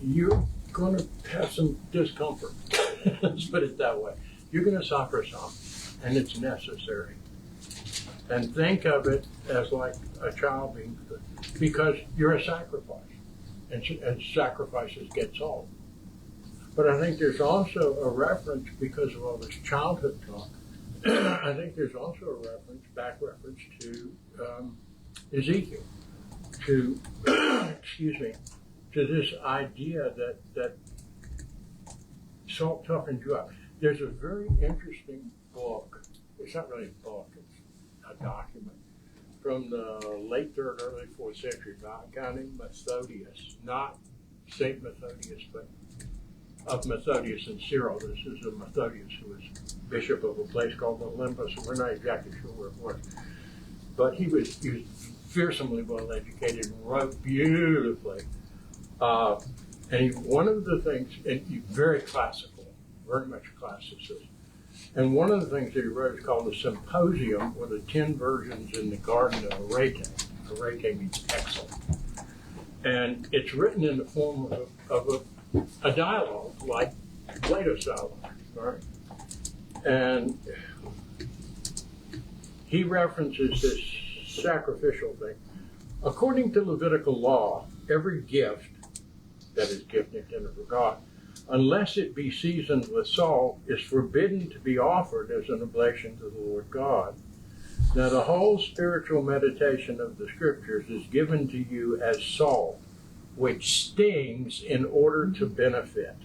you're going to have some discomfort. Let's put it that way. You're going to suffer some, and it's necessary. And think of it as like a child being, because you're a sacrifice, and sacrifices get salt. But I think there's also a reference, because of all this childhood talk, I think there's also a back reference to Ezekiel, to, excuse me, to this idea that salt toughens you up. There's a very interesting book. It's not really a book. It's a document from the late 3rd, early 4th century by a guy named Methodius, not Saint Methodius, but of Methodius and Cyril. This is a Methodius who was bishop of a place called Olympus, and we're not exactly sure where it was. But he was fearsomely well educated and wrote beautifully. One of the things, and very classical, very much classicist. And one of the things that he wrote is called the Symposium, or the 10 Versions in the Garden of Arete. Arete means excellent. And it's written in the form of a dialogue, like Plato's dialogue, right? And he references this sacrificial thing. According to Levitical law, every gift that is gift intended for God, unless it be seasoned with salt, is forbidden to be offered as an oblation to the Lord God. Now, the whole spiritual meditation of the Scriptures is given to you as salt, which stings in order to benefit.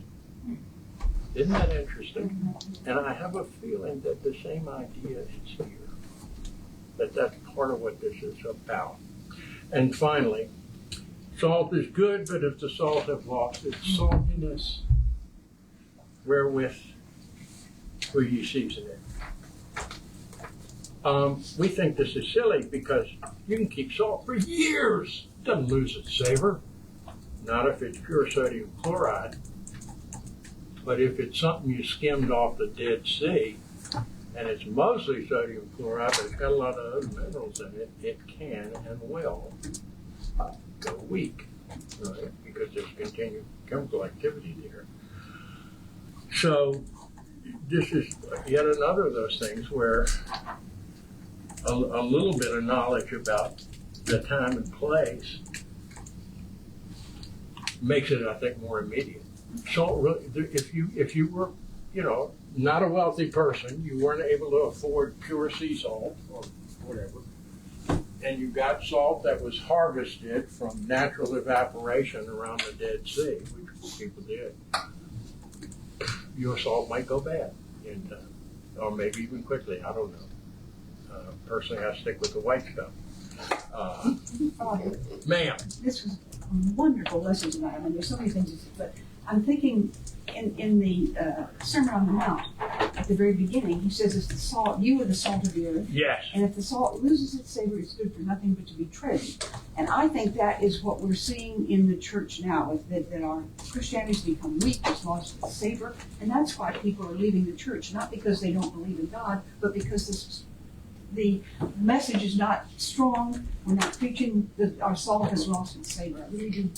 Isn't that interesting? And I have a feeling that the same idea is here, that that's part of what this is about. And finally, salt is good, but if the salt have lost its saltiness, wherewith will ye season it? We think this is silly because you can keep salt for years. It doesn't lose its savor. Not if it's pure sodium chloride. But if it's something you skimmed off the Dead Sea, and it's mostly sodium chloride, but it's got a lot of other minerals in it, it can and will go weak, right? Because there's continued chemical activity there. So this is yet another of those things where a little bit of knowledge about the time and place makes it, I think, more immediate. Salt really, if you were, not a wealthy person, you weren't able to afford pure sea salt or whatever, and you got salt that was harvested from natural evaporation around the Dead Sea, which people did, your salt might go bad in time, or maybe even quickly. I don't know. Personally, I stick with the white stuff. Ma'am. This was a wonderful lesson tonight. I mean, there's so many things, but I'm thinking in the Sermon on the Mount, at the very beginning, he says, it's the salt, you are the salt of the earth. Yes. And if the salt loses its savor, it's good for nothing but to be treasured. And I think that is what we're seeing in the church now, that our Christianity has become weak, it's lost its savor, and that's why people are leaving the church, not because they don't believe in God, but because the message is not strong. We're not preaching that our salt has lost its savor. I really do.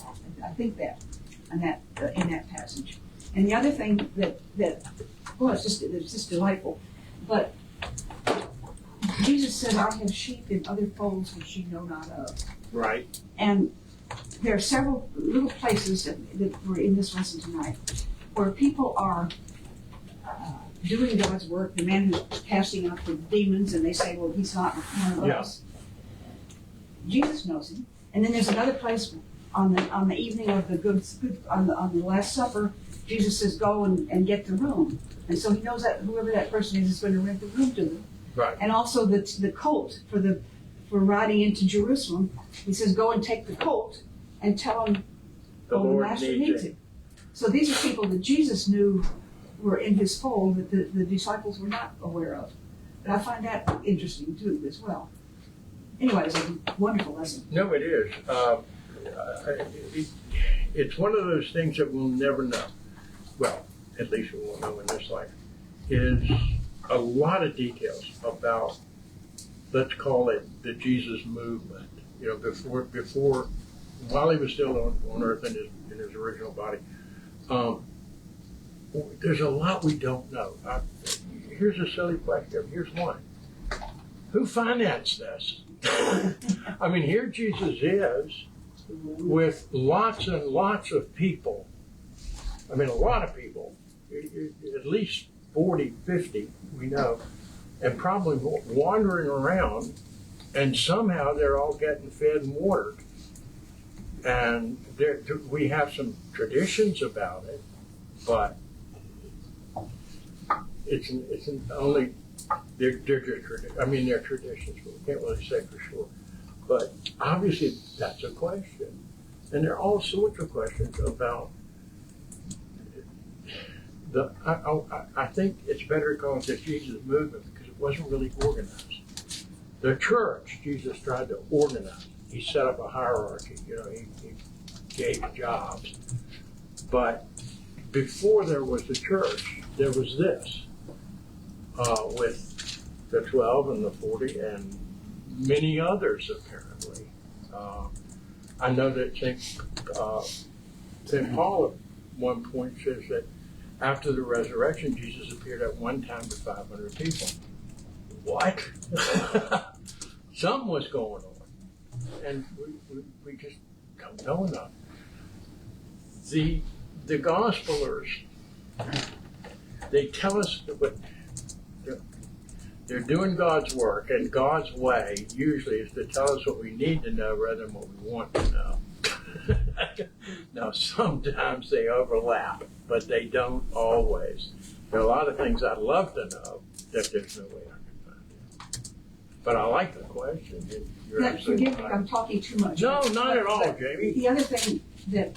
I think that in that passage. And the other thing that it's just delightful. But Jesus said, "I have sheep in other folds which ye know not of." Right. And there are several little places that were in this lesson tonight where people are doing God's work, the man who's casting out the demons, and they say, well, he's not one of us. Jesus knows him. And then there's another place on the evening of on the Last Supper, Jesus says, go and get the room. And so he knows that whoever that person is going to rent the room to them. Right. And also the colt for riding into Jerusalem. He says, go and take the colt and tell him the master needs it. So these are people that Jesus knew were in his fold that the disciples were not aware of. But I find that interesting too as well. Anyway, it's a wonderful lesson. No, it is. It's one of those things that we'll never know. Well, at least we won't know in this life. Is a lot of details about, let's call it the Jesus movement. Before, while he was still on earth in his original body. There's a lot we don't know. Here's a silly question. Here's one. Who financed this? I mean, here Jesus is with lots and lots of people. I mean, a lot of people, at least 40, 50, we know, and probably wandering around, and somehow they're all getting fed and watered. And we have some traditions about it, but only, they're just, they're traditions, but we can't really say for sure. But obviously, that's a question. And there are all sorts of questions about I think it's better to call it the Jesus movement because it wasn't really organized. The church, Jesus tried to organize. He set up a hierarchy, he gave jobs. But before there was the church, there was this, with the 12 and the 40 and many others apparently. I know that St. Paul at one point says that after the resurrection, Jesus appeared at one time to 500 people. What? Something was going on. And we just don't know enough. The Gospelers, they tell us that they're doing God's work, and God's way usually is to tell us what we need to know rather than what we want to know. Now, sometimes they overlap, but they don't always. There are a lot of things I'd love to know that there's no way I can find out. But I like the question. You're Now, absolutely forgive me, right. I'm talking too much. No, not at all, But Jamie. The other thing that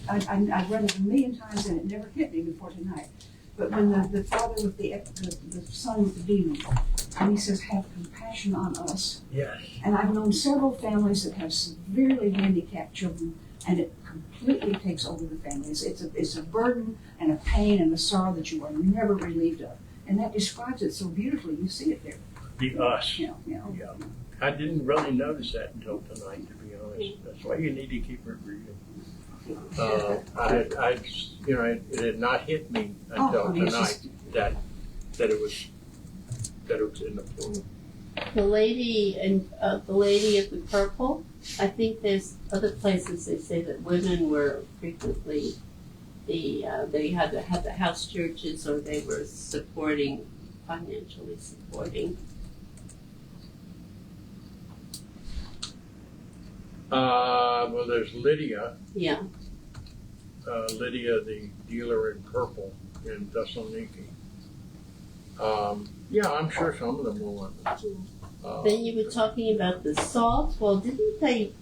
I've read it a million times and it never hit me before tonight. But when the father with the son with the demon, and he says, "Have compassion on us." Yes. And I've known several families that have severely handicapped children, and it completely takes over the families. It's a burden and a pain and a sorrow that you are never relieved of. And that describes it so beautifully. You see it there. The us. Yeah. Yeah. I didn't really notice that until tonight, to be honest. That's why you need to keep it reading. It had not hit me until tonight that it was in the plural. The lady and the lady of the purple. I think there's other places they say that women were frequently they had to have the house churches, or they were financially supporting. Well, there's Lydia. Yeah. Lydia, the dealer in purple in Thessaloniki. Yeah, I'm sure some of them were women. Then you were talking about the salt. Well, didn't they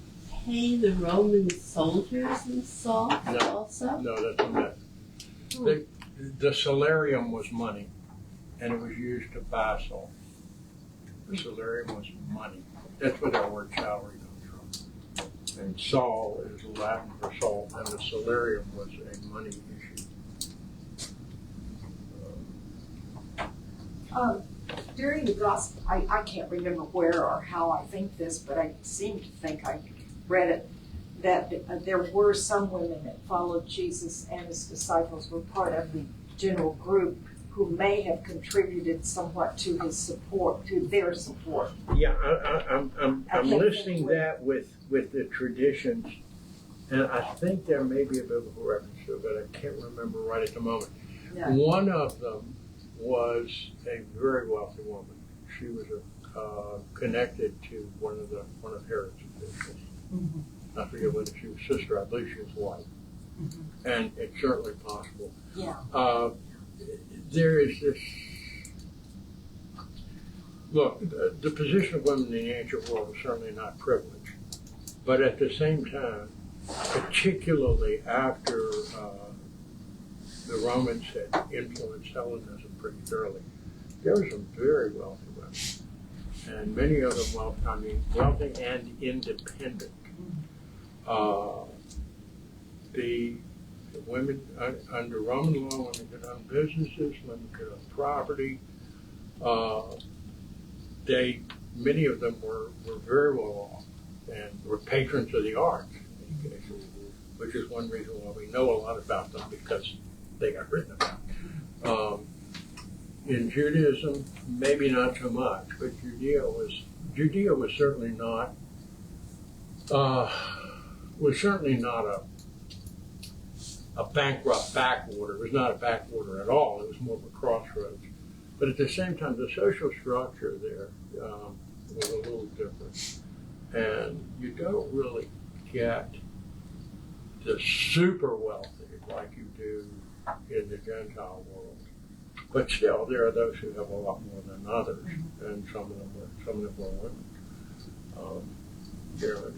pay the Roman soldiers in salt also? No, that's a myth. The salarium was money, and it was used to buy salt. The salarium was money. That's where that word salary comes from. And sol is Latin for salt, and the salarium was a money issue. During the gospel, I can't remember where or how I think this, but I seem to think I read it, that there were some women that followed Jesus and his disciples, were part of the general group who may have contributed somewhat to his support, to their support. Yeah, I'm can't listing think that with the traditions, and I think there may be a biblical reference to it, but I can't remember right at the moment. Yeah. One of them was a very wealthy woman. She was connected to one of Herod's officials. Mm-hmm. I forget whether she was sister. I believe she was wife, and it's certainly possible. Yeah. There is this. Look, the position of women in the ancient world was certainly not privileged, but at the same time, particularly after the Romans had influenced Hellenism pretty thoroughly, there were some very wealthy women, and many of them wealthy and independent. The women under Roman law, women could own businesses, women could own property. Many of them were very well off and were patrons of the arts, which is one reason why we know a lot about them, because they got written about. In Judaism, maybe not so much, but Judea was certainly not a bankrupt backwater. It was not a backwater at all. It was more of a crossroads. But at the same time, the social structure there was a little different. And you don't really get the super wealthy like you do in the Gentile world. But still, there are those who have a lot more than others, and some of them were women. You know,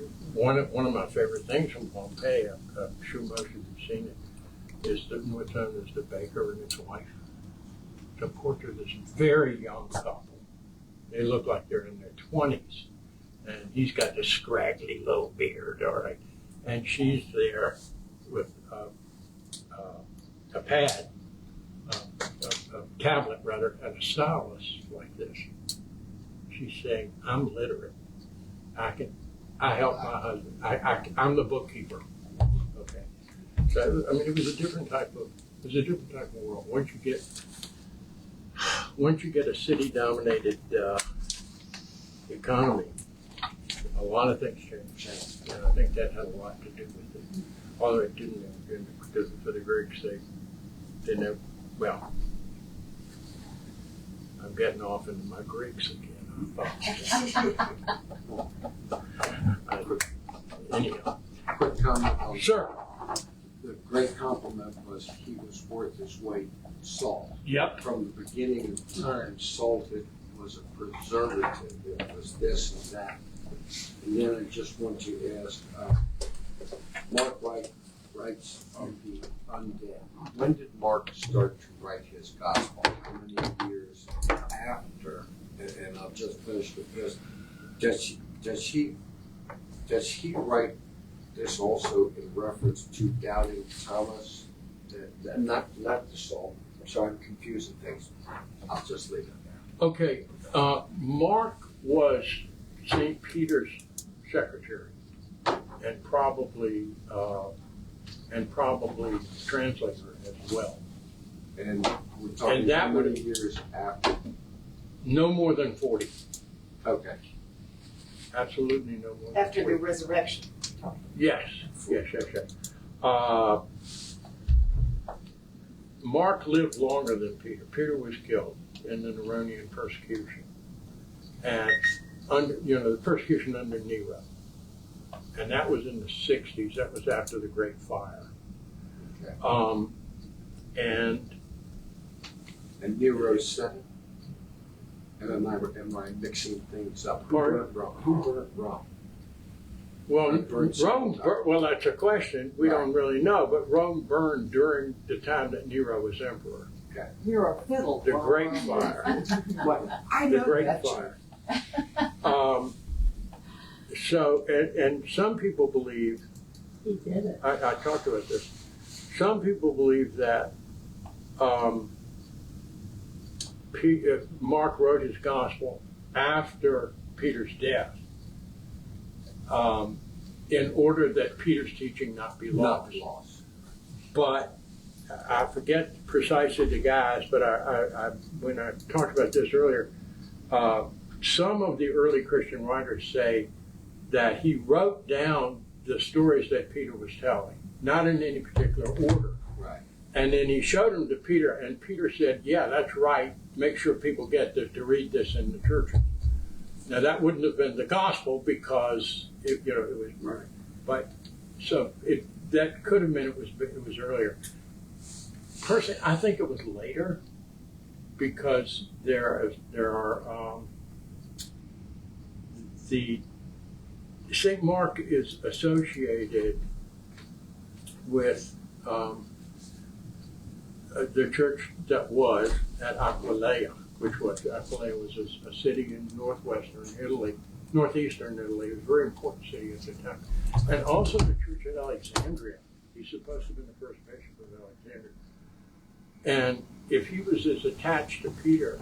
one of my favorite things from Pompeii, I'm sure most of you've seen it, is what's known as the baker and his wife. It's a portrait of this very young couple. They look like they're in their 20s, and he's got this scraggly little beard, all right, and she's there with a pad, a tablet rather, and a stylus like this. She's saying, "I'm literate. I help my husband. I'm the bookkeeper." Okay. So I mean, it was a different type of world. Once you get a city-dominated economy, a lot of things change, and I think that had a lot to do with it. Although it didn't, because for the Greeks, they didn't. Well, I'm getting off into my Greeks again. Anyhow, Quick comment on. sure. The great compliment was he was worth his weight in salt. Yep. From the beginning of time, salt was a preservative. It was this and that. And then I just want to ask, Mark writes of the undead. When did Mark start to write his gospel? How many years after? And I'll just finish with this. Does he write this also in reference to doubting Thomas? That not the salt. So I'm confusing things. I'll just leave it there. Okay. Mark was St. Peter's secretary, and probably translator as well. And we're talking And that how many would- years after? No more than 40. Okay. Absolutely no more. Than After the 40. resurrection. Yes. Mark lived longer than Peter. Peter was killed in the Neronian persecution, and the persecution under Nero, and that was in the 60s. That was after the Great Fire. Okay. And Nero's 7? And am I mixing things up? Who Pardon? burnt Rome? Who burnt Rome? Well, It burned Rome. Well, that's a question we don't really know. But Rome burned during the time that Nero was emperor. You're a fiddle. The Great Fire. I The know Great that. Fire. And some people believe. He did it. I talked about this. Some people believe that Mark wrote his gospel after Peter's death, in order that Peter's teaching not be lost. Not lost. But I forget precisely the guys, but I when I talked about this earlier, some of the early Christian writers say that he wrote down the stories that Peter was telling, not in any particular order. Right. And then he showed them to Peter, and Peter said, "Yeah, that's right. Make sure people get to read this in the churches." Now that wouldn't have been the gospel because it was Right. but so that could have meant it was earlier. Personally, I think it was later because there are the St. Mark is associated with the church that was at Aquileia, Aquileia was a city in northwestern Italy, northeastern Italy. It was a very important city at the time. And also the church at Alexandria. He's supposed to have been the first bishop of Alexandria. And if he was as attached to Peter,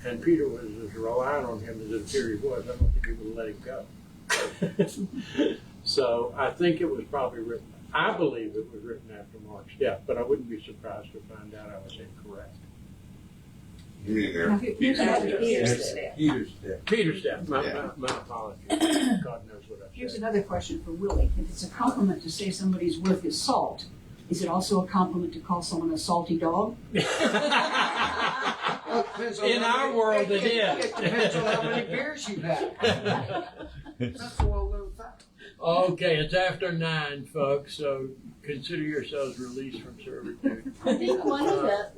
and Peter was as reliant on him as it appeared he was, I don't think he would have let him go. So I think it was probably written, I believe it was written after Mark's death, but I wouldn't be surprised to find out I was incorrect. You mean there? Now, here's another- Peter's dead. Peter's death, my Yeah. apologies. God knows what I Here's said. another question for Willie. If it's a compliment to say somebody's worth his salt, is it also a compliment to call someone a salty dog? In our world, it is. It depends on how many beers you've had. That's a well-known fact. Okay, it's after 9, folks, so consider yourselves released from servitude. I think one of the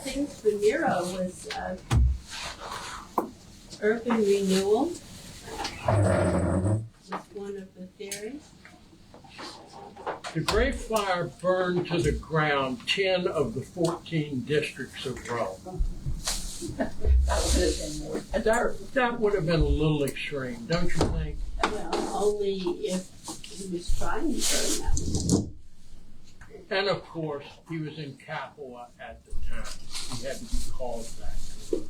things for Nero was urban renewal. Was one of the theories. The Great Fire burned to the ground 10 of the 14 districts of Rome. That would have been more. That would have been a little extreme, don't you think? Well, only if he was trying to burn them. And of course, he was in Capua at the time. He had to be called back to it.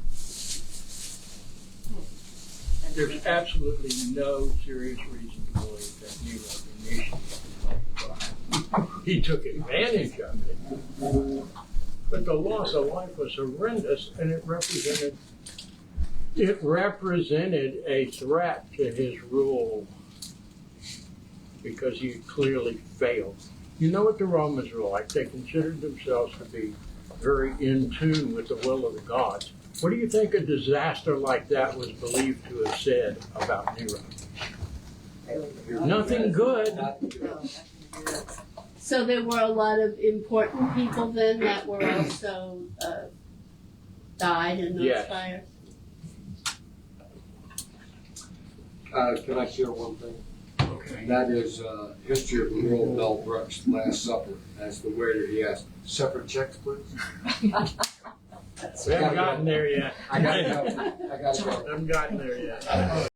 There's absolutely no serious reason to believe that Nero initiated the fire. He took advantage of it. But the loss of life was horrendous, and it represented a threat to his rule because he had clearly failed. You know what the Romans were like? They considered themselves to be very in tune with the will of the gods. What do you think a disaster like that was believed to have said about Nero? Nothing good. So there were a lot of important people then that were also died in those Yes. fires. Can I share one thing? Okay. And that is, history of the world, Mel Brooks' Last Supper. As the waiter, he asked, separate checks, please? We haven't gotten there yet. I gotta go. Haven't gotten there yet.